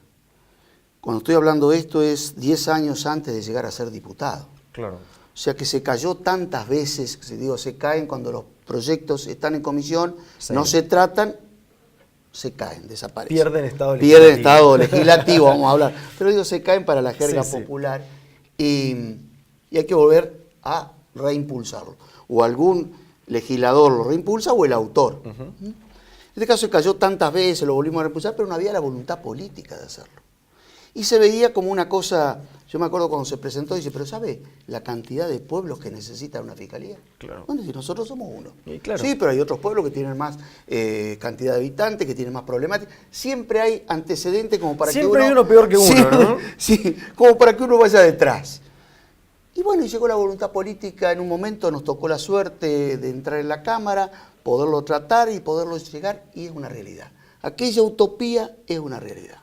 Cuando estoy hablando de esto es 10 años antes de llegar a ser diputado. Claro. O sea que se cayó tantas veces, se caen cuando los proyectos están en comisión, Sí. no se tratan, se caen, desaparecen. Pierden estado legislativo. Pierden estado legislativo, vamos a hablar. Pero digo, se caen para la jerga Sí, sí. popular y hay que volver a reimpulsarlo. O algún legislador lo reimpulsa o el autor. En este caso se cayó tantas veces, lo volvimos a reimpulsar, pero no había la voluntad política de hacerlo. Y se veía como una cosa, yo me acuerdo cuando se presentó, dice, pero ¿sabe la cantidad de pueblos que necesita una fiscalía? Claro. Bueno, si nosotros somos uno. Claro. Sí, pero hay otros pueblos que tienen más cantidad de habitantes, que tienen más problemáticas. Siempre hay antecedentes como para Siempre que uno... hay uno peor que uno, ¿no? Sí, como para que uno vaya detrás. Y bueno, y llegó la voluntad política, en un momento nos tocó la suerte de entrar en la Cámara, poderlo tratar y poderlo llegar, y es una realidad. Aquella utopía es una realidad.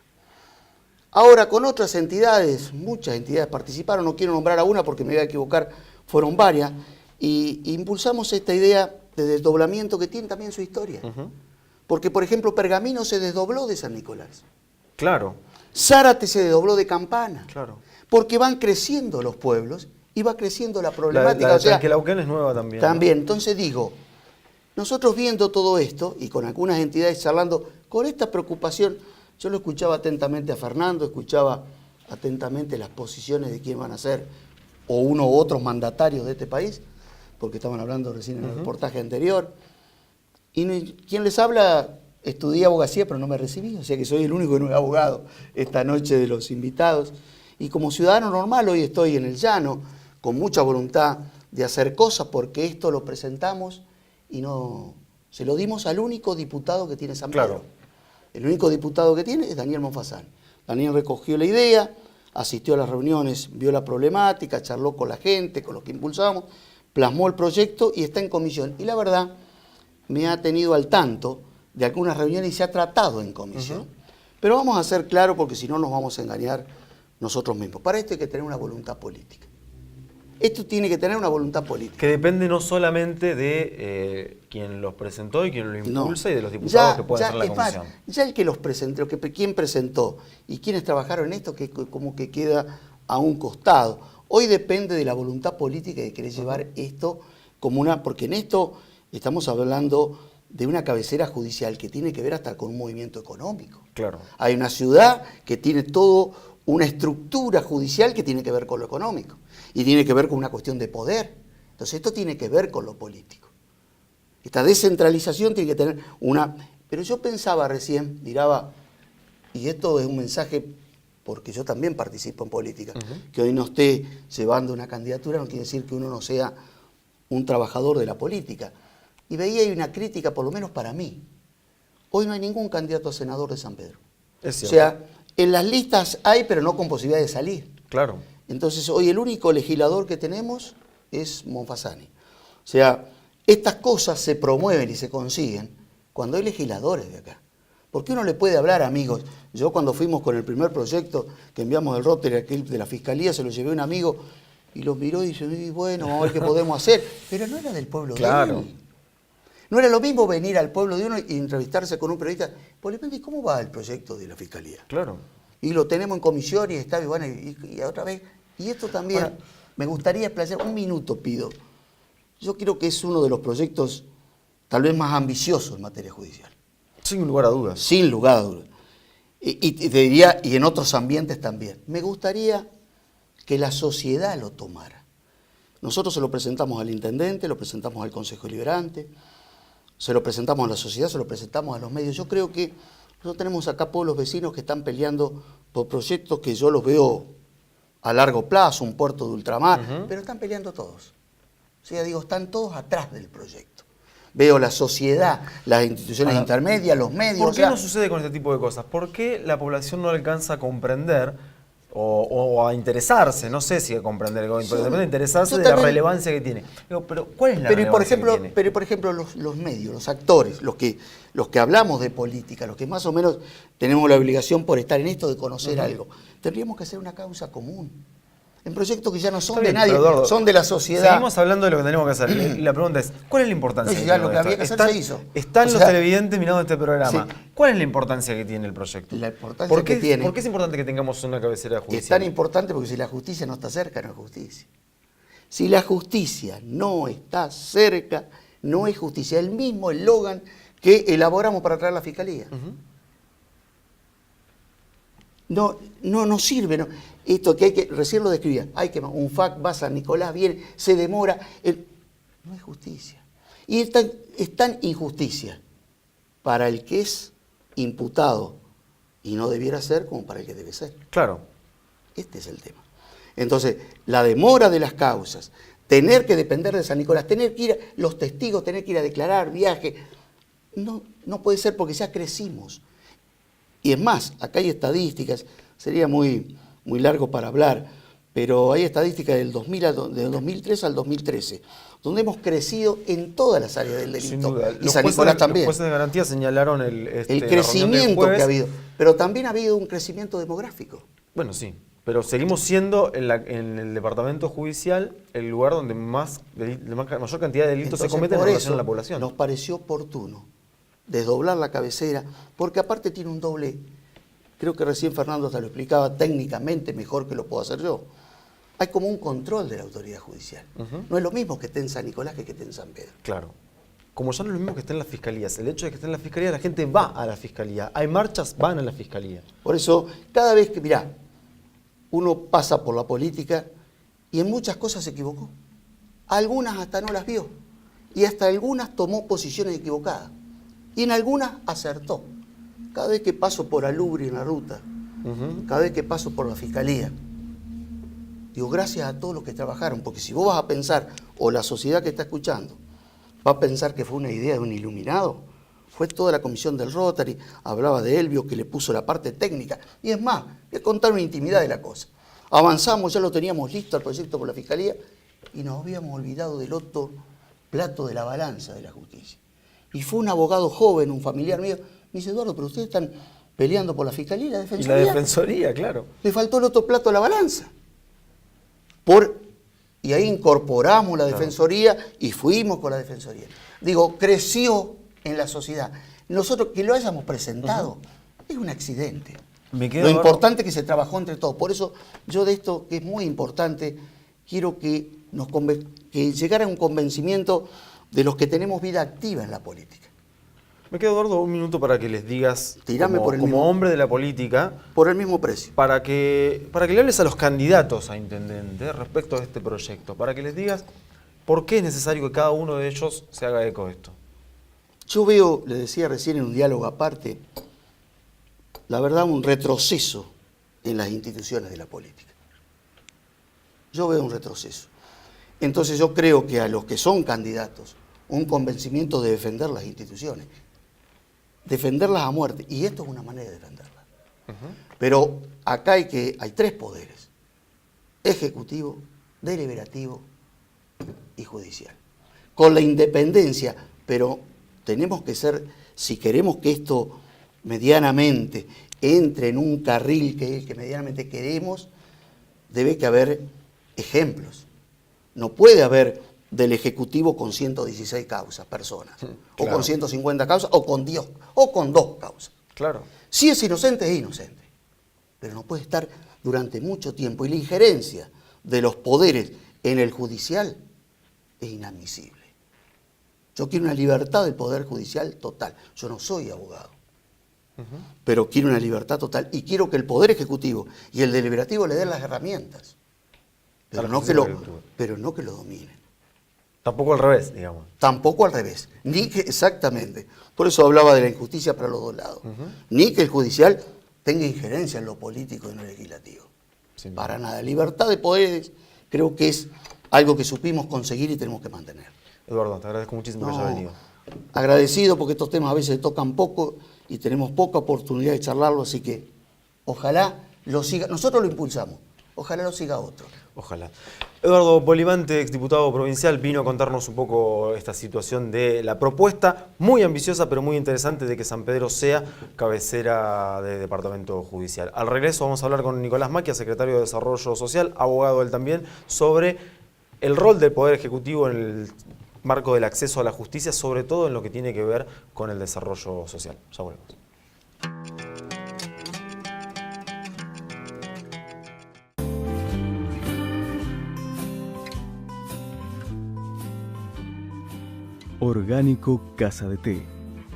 Ahora, con otras entidades, muchas entidades participaron, no quiero nombrar a una porque me voy a equivocar, fueron varias, y impulsamos esta idea de desdoblamiento que tiene también su historia. Porque, por ejemplo, Pergamino se desdobló de San Nicolás. Claro. Zárate se desdobló de Campana. Claro. Porque van creciendo los pueblos y va creciendo la problemática. La Trenquelauquén es nueva también. También, entonces digo, nosotros viendo todo esto y con algunas entidades charlando, con esta preocupación, yo lo escuchaba atentamente a Fernando, escuchaba atentamente las posiciones de quién van a ser o uno u otros mandatarios de este país, porque estaban hablando recién en el reportaje anterior. Y quien les habla, estudié abogacía, pero no me recibí, o sea que soy el único que no es abogado esta noche de los invitados. Y como ciudadano normal hoy estoy en el llano, con mucha voluntad de hacer cosas, porque esto lo presentamos y no se lo dimos al único diputado que tiene San Pedro. Claro. El único diputado que tiene es Daniel Monfasani. Daniel recogió la idea, asistió a las reuniones, vio la problemática, charló con la gente, con los que impulsamos, plasmó el proyecto y está en comisión. Y la verdad, me ha tenido al tanto de algunas reuniones y se ha tratado en comisión. Pero vamos a ser claros porque si no nos vamos a engañar nosotros mismos. Para esto hay que tener una voluntad política. Esto tiene que tener una voluntad política. Que depende no solamente de quien los presentó y quien lo impulsa y de los diputados que pueden hacer la comisión. Ya el que los presentó, quien presentó y quienes trabajaron en esto, que como que queda a un costado. Hoy depende de la voluntad política de querer llevar esto como una... Porque en esto estamos hablando de una cabecera judicial que tiene que ver hasta con un movimiento económico. Claro. Hay una ciudad que tiene todo una estructura judicial que tiene que ver con lo económico y tiene que ver con una cuestión de poder. Entonces esto tiene que ver con lo político. Esta descentralización tiene que tener una... Pero yo pensaba recién, miraba, y esto es un mensaje porque yo también participo en política, que hoy no esté llevando una candidatura no quiere decir que uno no sea un trabajador de la política. Y veía ahí una crítica, por lo menos para mí. Hoy no hay ningún candidato a senador de San Pedro. Es cierto. O sea, en las listas hay, pero no con posibilidad de salir. Claro. Entonces, hoy el único legislador que tenemos es Monfasani. O sea, estas cosas se promueven y se consiguen cuando hay legisladores de acá. Porque uno le puede hablar, amigos. Yo cuando fuimos con el primer proyecto que enviamos del Rotary aquel de la Fiscalía, se lo llevé a un amigo y lo miró y dice, bueno, vamos a ver qué podemos hacer. Pero no era del pueblo de él. No era lo mismo venir al pueblo de uno y entrevistarse con un periodista. Pues le pregunté, ¿cómo va el proyecto de la Fiscalía? Claro. Y lo tenemos en comisión y está, y bueno, y otra vez. Y esto también, me gustaría explayar, un minuto pido. Yo creo que es uno de los proyectos tal vez más ambiciosos en materia judicial. Sin lugar a dudas. Sin lugar a dudas. Y te diría, y en otros ambientes también. Me gustaría que la sociedad lo tomara. Nosotros se lo presentamos al intendente, lo presentamos al Consejo Deliberante, se lo presentamos a la sociedad, se lo presentamos a los medios. Yo creo que nosotros tenemos acá pueblos vecinos que están peleando por proyectos que yo los veo a largo plazo, un puerto de ultramar, pero están peleando todos. O sea, digo, están todos atrás del proyecto. Veo la sociedad, las instituciones intermedias, los medios. ¿Por qué no sucede con este tipo de cosas? ¿Por qué la población no alcanza a comprender o a interesarse? No sé si a comprender, pero a interesarse de la relevancia que tiene. Digo, pero ¿cuál es la relevancia que tiene? Pero por ejemplo los medios, los actores, los que hablamos de política, los que más o menos tenemos la obligación por estar en esto de conocer algo, tendríamos que hacer una causa común. En proyectos que ya no son de nadie, Eduardo, son de la sociedad. Seguimos hablando de lo que tenemos que hacer. La pregunta es, ¿cuál es la importancia? No, ya lo que había que hacer se hizo. Están los televidentes mirando este programa. Sí. ¿Cuál es la importancia que tiene el proyecto? La importancia que tiene. ¿Por qué es importante que tengamos una cabecera judicial? Es tan importante porque si la justicia no está cerca, no es justicia. Si la justicia no está cerca, no es justicia. El mismo eslogan que elaboramos para traer la Fiscalía. No sirve. No. Esto que hay que, recién lo describía, hay que un FAC va a San Nicolás, viene, se demora. No es justicia. Y es tan injusticia para el que es imputado y no debiera ser como para el que debe ser. Claro. Este es el tema. Entonces, la demora de las causas, tener que depender de San Nicolás, tener que ir, los testigos, tener que ir a declarar, viaje, no puede ser porque ya crecimos. Y es más, acá hay estadísticas, sería muy largo para hablar, pero hay estadísticas del 2003 al 2013, donde hemos crecido en todas las áreas del delito. Sin duda. Y San Nicolás también. Los jueces de garantía señalaron el crecimiento que ha habido, pero también ha habido un crecimiento demográfico. Bueno, sí, pero seguimos siendo en el departamento judicial el lugar donde mayor cantidad de delitos se cometen en relación a la población. Nos pareció oportuno desdoblar la cabecera, porque aparte tiene un doble, creo que recién Fernando te lo explicaba técnicamente mejor que lo puedo hacer yo. Hay como un control de la autoridad judicial. No es lo mismo que esté en San Nicolás que esté en San Pedro. Claro. Como ya no es lo mismo que esté en las fiscalías. El hecho de que esté en la fiscalía, la gente va a la fiscalía. Hay marchas, van a la fiscalía. Por eso, cada vez que, mirá, uno pasa por la política y en muchas cosas se equivocó. Algunas hasta no las vio. Y hasta algunas tomó posiciones equivocadas. Y en algunas acertó. Cada vez que paso por Alubri en la ruta, cada vez que paso por la fiscalía, digo, gracias a todos los que trabajaron, porque si vos vas a pensar, o la sociedad que está escuchando, va a pensar que fue una idea de un iluminado, fue toda la comisión del Rotary, hablaba de Elvio, que le puso la parte técnica, y es más, voy a contar una intimidad de la cosa. Avanzamos, ya lo teníamos listo el proyecto por la fiscalía, y nos habíamos olvidado del otro plato de la balanza de la justicia. Y fue un abogado joven, un familiar mío, me dice, Eduardo, pero ustedes están peleando por la fiscalía y la defensoría. Y la defensoría, claro. Le faltó el otro plato de la balanza. Y ahí incorporamos la defensoría y fuimos con la defensoría. Digo, creció en la sociedad. Nosotros que lo hayamos presentado es un accidente. Lo importante es que se trabajó entre todos. Por eso yo de esto, que es muy importante, quiero que llegara a un convencimiento de los que tenemos vida activa en la política. Me queda, Eduardo, un minuto para que les digas, como hombre de la política, por el mismo precio, para que le hables a los candidatos a intendente respecto a este proyecto, para que les digas por qué es necesario que cada uno de ellos se haga eco de esto. Yo veo, le decía recién en un diálogo aparte, la verdad, un retroceso en las instituciones de la política. Yo veo un retroceso. Entonces yo creo que a los que son candidatos, un convencimiento de defender las instituciones, defenderlas a muerte, y esto es una manera de defenderlas. Pero acá hay tres poderes: ejecutivo, deliberativo y judicial. Con la independencia, pero tenemos que ser, si queremos que esto medianamente entre en un carril que medianamente queremos, debe que haber ejemplos. No puede haber del Ejecutivo con 116 causas, personas, o con 150 causas, o con 2 causas. Claro. Si es inocente, es inocente. Pero no puede estar durante mucho tiempo. Y la injerencia de los poderes en el judicial es inadmisible. Yo quiero una libertad del Poder Judicial total. Yo no soy abogado, pero quiero una libertad total. Y quiero que el Poder Ejecutivo y el Deliberativo le den las herramientas, pero no que lo dominen. Tampoco al revés, digamos. Tampoco al revés. Exactamente. Por eso hablaba de la injusticia para los dos lados. Ni que el judicial tenga injerencia en lo político y en lo legislativo. Para nada. Libertad de poderes creo que es algo que supimos conseguir y tenemos que mantener. Eduardo, te agradezco muchísimo que hayas venido. Agradecido porque estos temas a veces tocan poco y tenemos poca oportunidad de charlarlo, así que ojalá lo siga. Nosotros lo impulsamos. Ojalá lo siga otro. Ojalá. Eduardo Bolivante, exdiputado provincial, vino a contarnos un poco esta situación de la propuesta muy ambiciosa pero muy interesante de que San Pedro sea cabecera de departamento judicial. Al regreso vamos a hablar con Nicolás Macchia, secretario de Desarrollo Social, abogado él también, sobre el rol del Poder Ejecutivo en el marco del acceso a la justicia, sobre todo en lo que tiene que ver con el desarrollo social. Ya volvemos. Orgánico Casa de Té,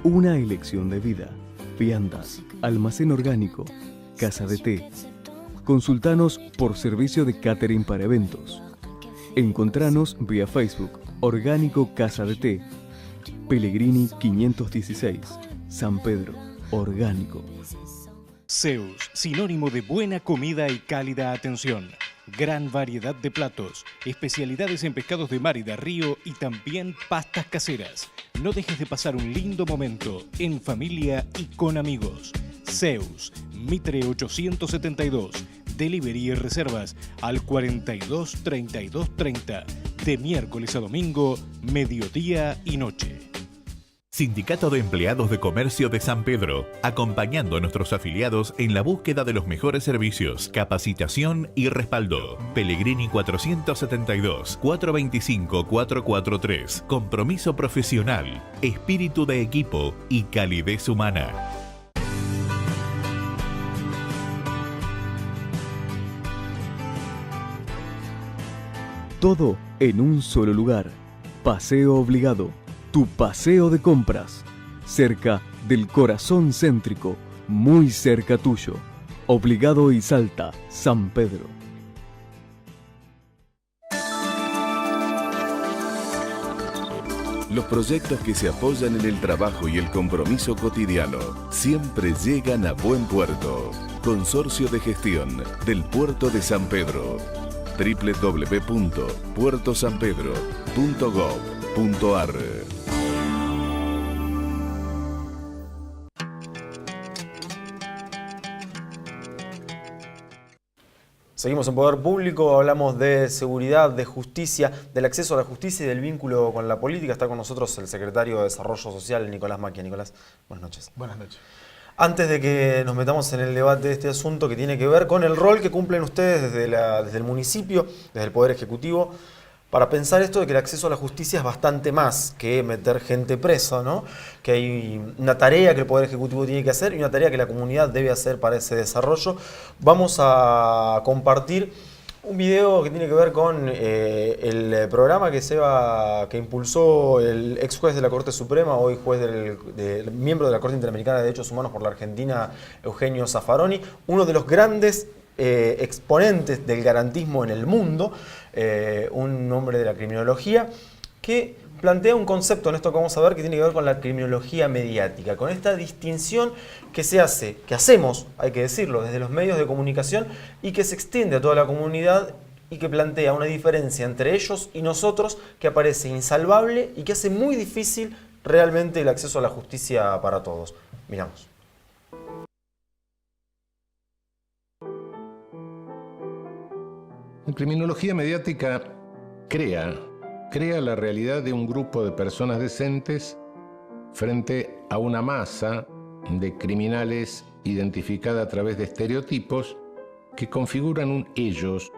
una elección de vida. Viandas, almacén orgánico, Casa de Té. Consultanos por servicio de catering para eventos. Encontranos vía Facebook, Orgánico Casa de Té, Pellegrini 516, San Pedro, Orgánico. Zeus, sinónimo de buena comida y cálida atención. Gran variedad de platos, especialidades en pescados de mar y de río y también pastas caseras. No dejes de pasar un lindo momento en familia y con amigos. Zeus, Mitre 872, delivery y reservas al 42 32 30, de miércoles a domingo, mediodía y noche. Sindicato de Empleados de Comercio de San Pedro, acompañando a nuestros afiliados en la búsqueda de los mejores servicios, capacitación y respaldo. Pellegrini 472, 425-443. Compromiso profesional, espíritu de equipo y calidez humana. Todo en un solo lugar. Paseo Obligado. Tu paseo de compras, cerca del corazón céntrico, muy cerca tuyo. Obligado y Salta, San Pedro. Los proyectos que se apoyan en el trabajo y el compromiso cotidiano siempre llegan a buen puerto. Consorcio de Gestión del Puerto de San Pedro. www.puertosanpedro.gov.ar. Seguimos en Poder Público, hablamos de seguridad, de justicia, del acceso a la justicia y del vínculo con la política. Está con nosotros el secretario de Desarrollo Social, Nicolás Macchia. Nicolás, buenas noches. Buenas noches. Antes de que nos metamos en el debate de este asunto que tiene que ver con el rol que cumplen ustedes desde el municipio, desde el Poder Ejecutivo, para pensar esto de que el acceso a la justicia es bastante más que meter gente presa, ¿no? Que hay una tarea que el Poder Ejecutivo tiene que hacer y una tarea que la comunidad debe hacer para ese desarrollo. Vamos a compartir un video que tiene que ver con el programa que impulsó el ex juez de la Corte Suprema, hoy juez miembro de la Corte Interamericana de Derechos Humanos por la Argentina, Eugenio Zaffaroni, uno de los grandes exponentes del garantismo en el mundo, un hombre de la criminología, que plantea un concepto en esto que vamos a ver que tiene que ver con la criminología mediática, con esta distinción que hacemos, hay que decirlo, desde los medios de comunicación y que se extiende a toda la comunidad y que plantea una diferencia entre ellos y nosotros que aparece insalvable y que hace muy difícil realmente el acceso a la justicia para todos. Miramos. La criminología mediática crea la realidad de un grupo de personas decentes frente a una masa de criminales identificada a través de estereotipos que configuran un ellos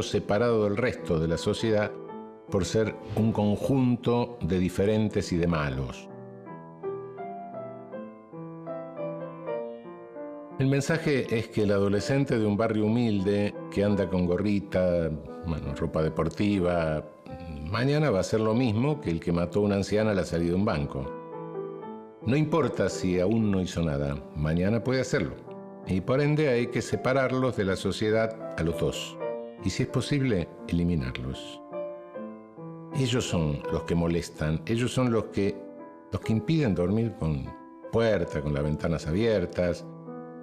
separado del resto de la sociedad por ser un conjunto de diferentes y de malos. El mensaje es que el adolescente de un barrio humilde que anda con gorrita, ropa deportiva, mañana va a hacer lo mismo que el que mató a una anciana a la salida de un banco. No importa si aún no hizo nada, mañana puede hacerlo. Y por ende hay que separarlos de la sociedad a los dos. Y si es posible, eliminarlos. Ellos son los que molestan, ellos son los que impiden dormir con puerta, con las ventanas abiertas,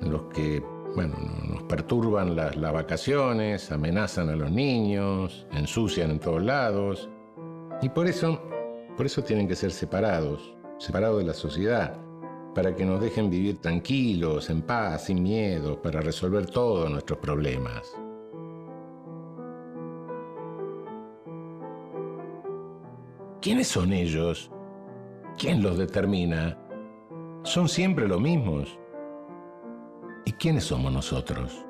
los que, nos perturban las vacaciones, amenazan a los niños, ensucian en todos lados. Y por eso tienen que ser separados de la sociedad, para que nos dejen vivir tranquilos, en paz, sin miedo, para resolver todos nuestros problemas. ¿Quiénes son ellos? ¿Quién los determina? ¿Son siempre los mismos? ¿Y quiénes somos nosotros?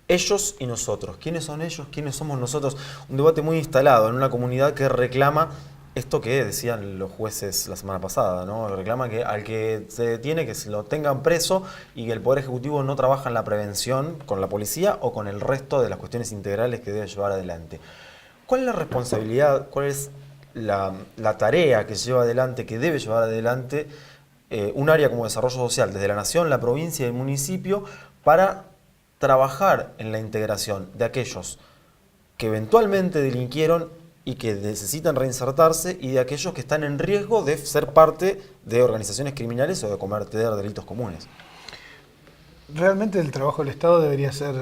Ellos y nosotros. ¿Quiénes son ellos? ¿Quiénes somos nosotros? Un debate muy instalado en una comunidad que reclama esto que decían los jueces la semana pasada, ¿no? Reclama que al que se detiene que se lo tengan preso y que el Poder Ejecutivo no trabaja en la prevención con la policía o con el resto de las cuestiones integrales que debe llevar adelante. ¿Cuál es la responsabilidad? ¿Cuál es la tarea que lleva adelante, que debe llevar adelante un área como desarrollo social desde la nación, la provincia y el municipio para trabajar en la integración de aquellos que eventualmente delinquieron y que necesitan reinsertarse y de aquellos que están en riesgo de ser parte de organizaciones criminales o de cometer delitos comunes. Realmente el trabajo del Estado debería ser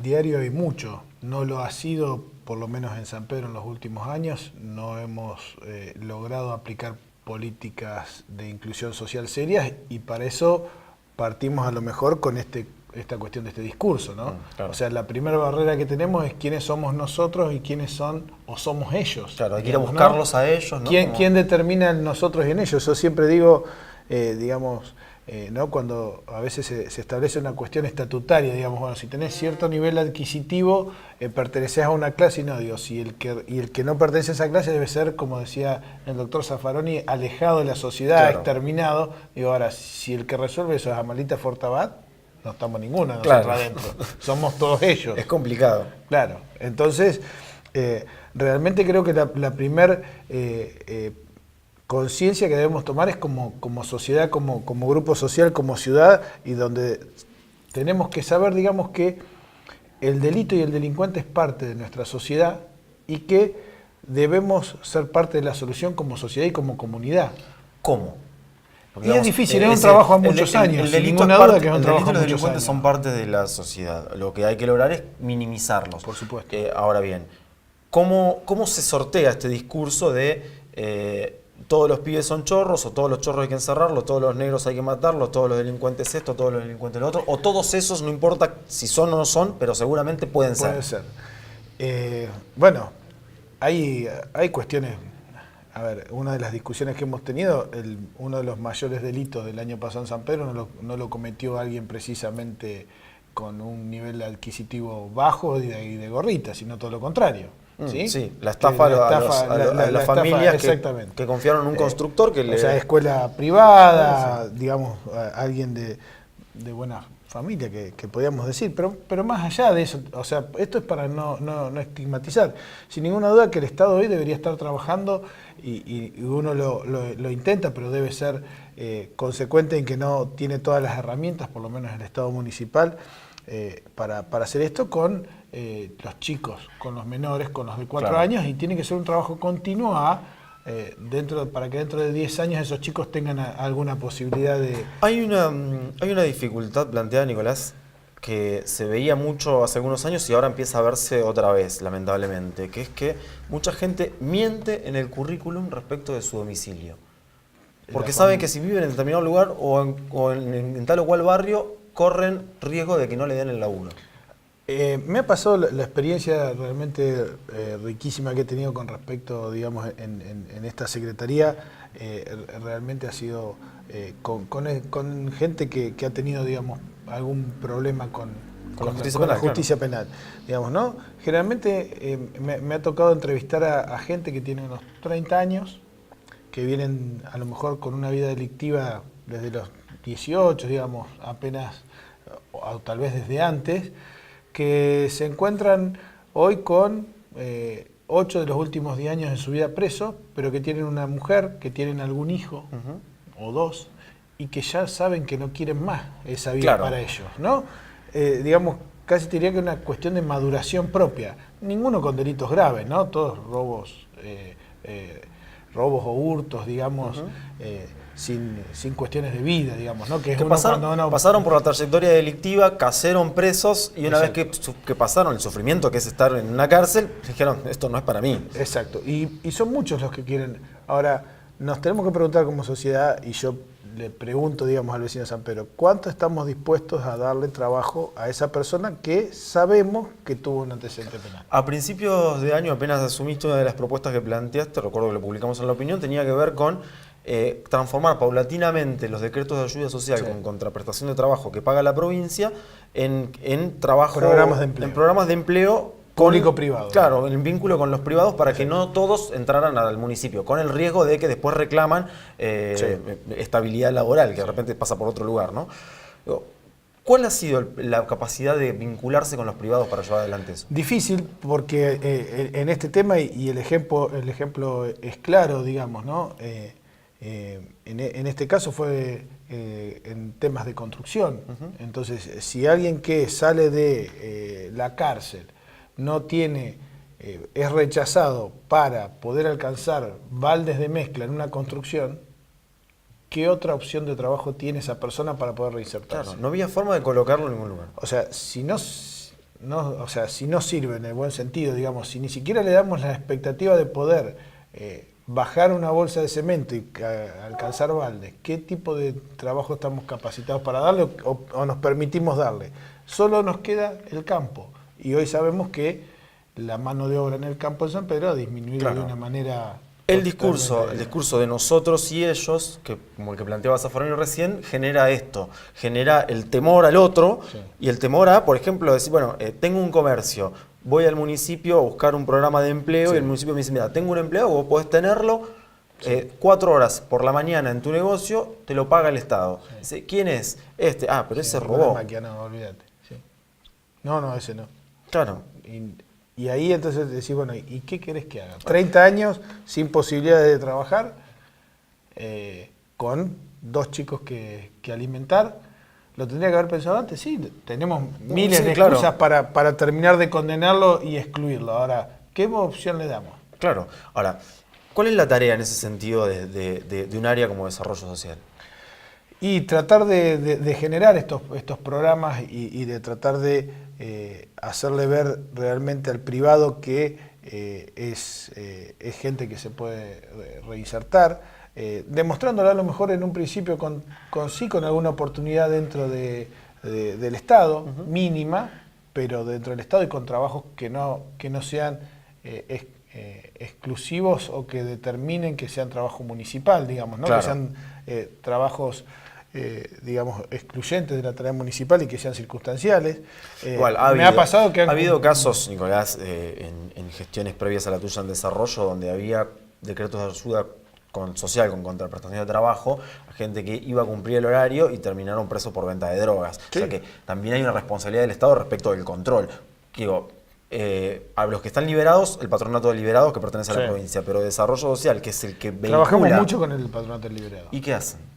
diario y mucho. No lo ha sido, por lo menos en San Pedro en los últimos años. No hemos logrado aplicar políticas de inclusión social serias y para eso partimos a lo mejor con esta cuestión de este discurso, ¿no? Claro. O sea, la primera barrera que tenemos es quiénes somos nosotros y quiénes son o somos ellos. Claro, hay que ir a buscarlos, ¿no? A ellos, ¿no? ¿Quién determina el nosotros y en ellos? Yo siempre digo, ¿no? Cuando a veces se establece una cuestión estatutaria, digamos, bueno, si tenés cierto nivel adquisitivo, perteneces a una clase y no, digo, y el que no pertenece a esa clase debe ser, como decía el doctor Zaffaroni, alejado de la sociedad, claro, exterminado. Digo, ahora, si el que resuelve eso es Amalita Fortabat, no estamos ninguno nosotros adentro, somos todos ellos. Es complicado. Claro, entonces, realmente creo que la primer conciencia que debemos tomar es como sociedad, como grupo social, como ciudad, y donde tenemos que saber, digamos, que el delito y el delincuente es parte de nuestra sociedad y que debemos ser parte de la solución como sociedad y como comunidad. ¿Cómo? Porque, digamos, es difícil, es un trabajo a muchos años, sin ninguna duda que es un trabajo a muchos años. Los delincuentes son parte de la sociedad, lo que hay que lograr es minimizarlos. Por supuesto. Ahora bien, ¿cómo se sortea este discurso de todos los pibes son chorros, o todos los chorros hay que encerrarlos, todos los negros hay que matarlos, todos los delincuentes esto, todos los delincuentes lo otro, o todos esos, no importa si son o no son, pero seguramente pueden ser? Puede ser. Bueno, hay cuestiones. A ver, una de las discusiones que hemos tenido, uno de los mayores delitos del año pasado en San Pedro no lo cometió alguien precisamente con un nivel adquisitivo bajo y de gorrita, sino todo lo contrario. ¿Sí? Sí, la estafa a las familias que confiaron en un constructor que o sea, escuela privada, digamos, alguien de buena familia, que podríamos decir, pero más allá de eso, o sea, esto es para no estigmatizar. Sin ninguna duda que el Estado hoy debería estar trabajando y uno lo intenta, pero debe ser consecuente en que no tiene todas las herramientas, por lo menos el Estado municipal, para hacer esto con los chicos, con los menores, con los de 4 años, y tiene que ser un trabajo continuo para que dentro de 10 años esos chicos tengan alguna posibilidad de... Hay una dificultad planteada, Nicolás, que se veía mucho hace algunos años y ahora empieza a verse otra vez, lamentablemente, que es que mucha gente miente en el currículum respecto de su domicilio. Porque saben que si viven en determinado lugar o en tal o cual barrio, corren riesgo de que no le den el laburo. Me ha pasado la experiencia realmente riquísima que he tenido con respecto, digamos, en esta secretaría. Realmente ha sido con gente que ha tenido, digamos, algún problema con la justicia penal, digamos, ¿no? Generalmente me ha tocado entrevistar a gente que tiene unos 30 años, que vienen a lo mejor con una vida delictiva desde los 18, digamos, apenas, o tal vez desde antes, que se encuentran hoy con 8 de los últimos 10 años de su vida preso, pero que tienen una mujer, que tienen algún hijo, o 2, y que ya saben que no quieren más esa vida para ellos, ¿no? Digamos, casi te diría que es una cuestión de maduración propia. Ninguno con delitos graves, ¿no? Todos robos o hurtos, digamos, sin cuestiones de vida, digamos, ¿no? Que pasaron por la trayectoria delictiva, cayeron presos y una vez que pasaron el sufrimiento que es estar en una cárcel, dijeron, esto no es para mí. Exacto, y son muchos los que quieren. Ahora, nos tenemos que preguntar como sociedad, y yo le pregunto, digamos, al vecino de San Pedro, ¿cuánto estamos dispuestos a darle trabajo a esa persona que sabemos que tuvo un antecedente penal? A principios de año apenas asumiste una de las propuestas que planteaste, recuerdo que lo publicamos en La Opinión, tenía que ver con transformar paulatinamente los decretos de ayuda social con contraprestación de trabajo que paga la provincia en programas de empleo público-privado. Claro, en vínculo con los privados para que no todos entraran al municipio, con el riesgo de que después reclaman estabilidad laboral, que de repente pasa por otro lugar, ¿no? ¿Cuál ha sido la capacidad de vincularse con los privados para llevar adelante eso? Difícil, porque en este tema, y el ejemplo es claro, digamos, ¿no? En este caso fue en temas de construcción. Entonces, si alguien que sale de la cárcel no tiene es rechazado para poder alcanzar baldes de mezcla en una construcción, ¿qué otra opción de trabajo tiene esa persona para poder reinsertarse? Claro, no había forma de colocarlo en ningún lugar. O sea, si no sirve en el buen sentido, digamos, si ni siquiera le damos la expectativa de poder bajar una bolsa de cemento y alcanzar baldes, ¿qué tipo de trabajo estamos capacitados para darle o nos permitimos darle? Solo nos queda el campo. Y hoy sabemos que la mano de obra en el campo de San Pedro ha disminuido de una manera... El discurso de nosotros y ellos, que como el que planteaba Zaffaroni recién, genera esto, genera el temor al otro y el temor a, por ejemplo, decir, bueno, tengo un comercio, voy al municipio a buscar un programa de empleo y el municipio me dice, mira, tengo un empleo, vos podés tenerlo 4 horas por la mañana en tu negocio, te lo paga el Estado. Dice, ¿quién es? Este. Ah, pero ese robó. No, olvídate. No, ese no. Claro. Y ahí entonces decís, bueno, ¿y qué querés que haga? 30 años sin posibilidad de trabajar, con 2 chicos que alimentar. ¿Lo tendría que haber pensado antes? Sí, tenemos miles de excusas para terminar de condenarlo y excluirlo. Ahora, ¿qué opción le damos? Claro. Ahora, ¿cuál es la tarea en ese sentido de un área como desarrollo social? Y tratar de generar estos programas y de tratar de hacerle ver realmente al privado que es gente que se puede reinsertar, demostrándole a lo mejor en un principio con alguna oportunidad dentro del Estado, mínima, pero dentro del Estado y con trabajos que no sean exclusivos o que determinen que sean trabajo municipal, digamos, ¿no? Que sean trabajos digamos, excluyentes de la tarea municipal y que sean circunstanciales. Igual, ha habido casos, Nicolás, en gestiones previas a la tuya en desarrollo, donde había decretos de ayuda social con contraprestación de trabajo a gente que iba a cumplir el horario y terminaron presos por venta de drogas. Sí. O sea que también hay una responsabilidad del Estado respecto del control. Digo, a los que están liberados, el patronato de liberados que pertenece a la provincia, pero desarrollo social, que es el que vehicula... Trabajamos mucho con el patronato de liberados. ¿Y qué hacen?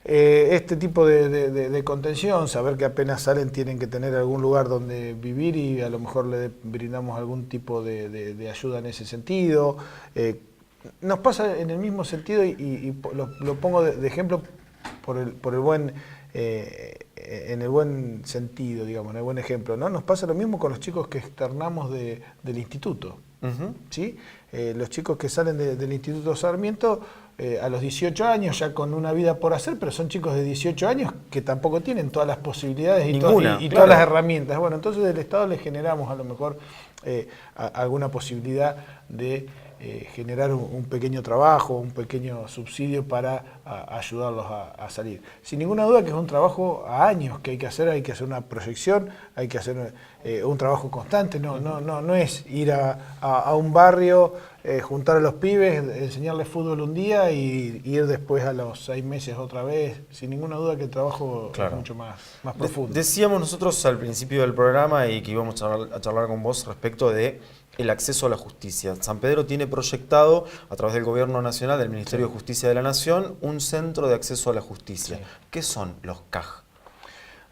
Este tipo de contención, saber que apenas salen tienen que tener algún lugar donde vivir y a lo mejor le brindamos algún tipo de ayuda en ese sentido. Nos pasa en el mismo sentido y lo pongo de ejemplo por el buen, en el buen sentido, digamos, en el buen ejemplo, ¿no? Nos pasa lo mismo con los chicos que externamos del instituto. ¿Sí? Los chicos que salen del Instituto Sarmiento a los 18 años, ya con una vida por hacer, pero son chicos de 18 años que tampoco tienen todas las posibilidades y todas las herramientas. Bueno, entonces del Estado les generamos a lo mejor alguna posibilidad de generar un pequeño trabajo, un pequeño subsidio para ayudarlos a salir. Sin ninguna duda que es un trabajo a años que hay que hacer una proyección, hay que hacer un trabajo constante, no es ir a un barrio, juntar a los pibes, enseñarles fútbol un día y ir después a los 6 meses otra vez. Sin ninguna duda que el trabajo es mucho más profundo. Decíamos nosotros al principio del programa y que íbamos a charlar con vos respecto de el acceso a la justicia. San Pedro tiene proyectado, a través del Gobierno Nacional, del Ministerio de Justicia de la Nación, un centro de acceso a la justicia. ¿Qué son los CAJ?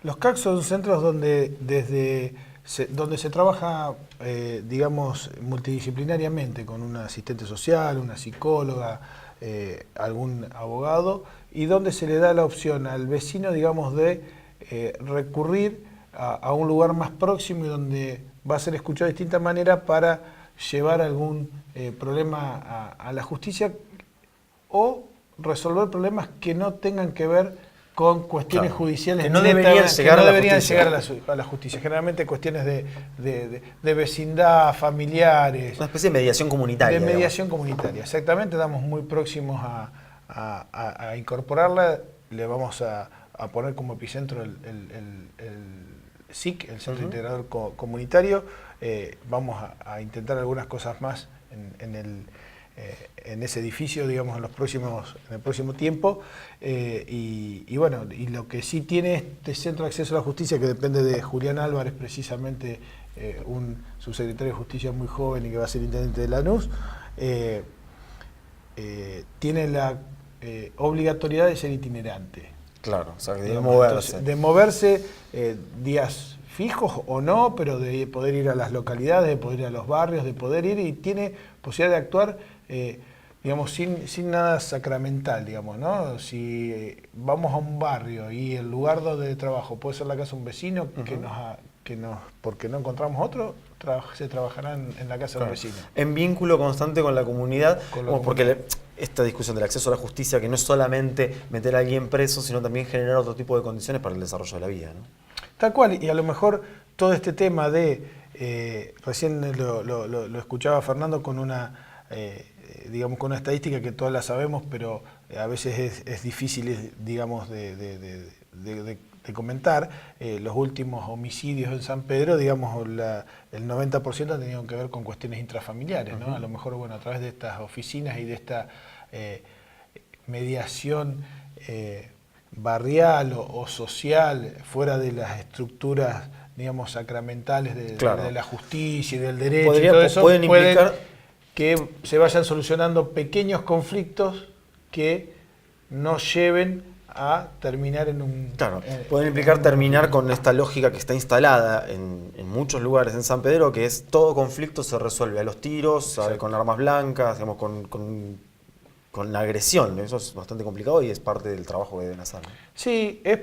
Los CAJ son centros donde se trabaja, digamos, multidisciplinariamente, con un asistente social, una psicóloga, algún abogado, y donde se le da la opción al vecino, digamos, de recurrir a un lugar más próximo y donde va a ser escuchado de distinta manera para llevar algún problema a la justicia o resolver problemas que no tengan que ver con cuestiones judiciales que no deberían llegar a la justicia. Generalmente cuestiones de vecindad, familiares. Una especie de mediación comunitaria. De mediación comunitaria, exactamente. Estamos muy próximos a incorporarla. Le vamos a poner como epicentro el SIC, el Centro Integrador Comunitario. Vamos a intentar algunas cosas más en ese edificio, digamos, en el próximo tiempo. Y bueno, y lo que sí tiene este Centro de Acceso a la Justicia, que depende de Julián Álvarez, precisamente un subsecretario de Justicia muy joven y que va a ser intendente de Lanús, tiene la obligatoriedad de ser itinerante. Claro, o sea, de moverse. Entonces, de moverse días fijos o no, pero de poder ir a las localidades, de poder ir a los barrios, de poder ir y tiene posibilidad de actuar, digamos, sin nada sacramental, digamos, ¿no? Si vamos a un barrio y el lugar donde trabajo puede ser la casa de un vecino porque no encontramos otro, se trabajará en la casa de un vecino. En vínculo constante con la comunidad, porque esta discusión del acceso a la justicia, que no es solamente meter a alguien preso, sino también generar otro tipo de condiciones para el desarrollo de la vida, ¿no? Tal cual, y a lo mejor todo este tema de, recién lo escuchaba Fernando con una, digamos, con una estadística que todas la sabemos, pero a veces es difícil, digamos, de comentar. Los últimos homicidios en San Pedro, digamos, el 90% han tenido que ver con cuestiones intrafamiliares, ¿no? A lo mejor, bueno, a través de estas oficinas y de esta mediación barrial o social, fuera de las estructuras, digamos, sacramentales de la justicia y del derecho y todo eso, pueden que se vayan solucionando pequeños conflictos que nos lleven a terminar en un... Claro, pueden implicar terminar con esta lógica que está instalada en muchos lugares en San Pedro, que es todo conflicto se resuelve a los tiros, con armas blancas, digamos, con la agresión. Eso es bastante complicado y es parte del trabajo que deben hacer, ¿no? Sí, es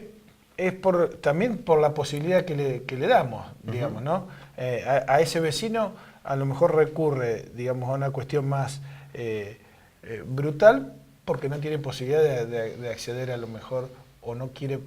también por la posibilidad que le damos, digamos, ¿no? A ese vecino a lo mejor recurre, digamos, a una cuestión más brutal, porque no tiene posibilidad de acceder a lo mejor, o no quiere,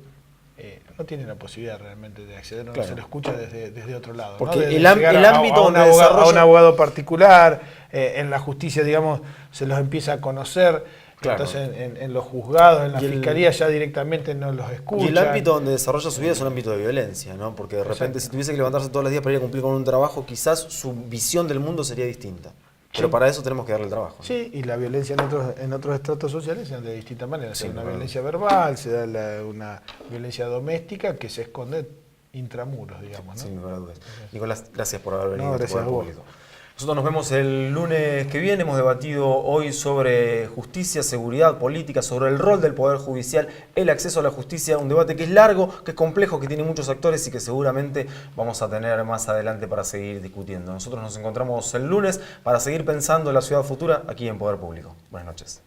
no tiene la posibilidad realmente de acceder, no se lo escucha desde otro lado. Porque ¿no? el ámbito donde a un abogado particular, en la justicia, digamos, se los empieza a conocer, entonces en los juzgados, en la fiscalía ya directamente no los escuchan. Y el ámbito donde desarrolla su vida es un ámbito de violencia, ¿no? Porque de repente si tuviese que levantarse todos los días para ir a cumplir con un trabajo, quizás su visión del mundo sería distinta. Pero para eso tenemos que darle el trabajo, ¿no? Sí, y la violencia en otros estratos sociales se da de distintas maneras. Se da una violencia verbal, se da una violencia doméstica que se esconde intramuros, digamos, ¿no? Sin lugar a dudas. Nicolás, gracias por haber venido. No, gracias a vos. Nosotros nos vemos el lunes que viene. Hemos debatido hoy sobre justicia, seguridad, política, sobre el rol del Poder Judicial, el acceso a la justicia, un debate que es largo, que es complejo, que tiene muchos actores y que seguramente vamos a tener más adelante para seguir discutiendo. Nosotros nos encontramos el lunes para seguir pensando en la ciudad futura aquí en Poder Público. Buenas noches.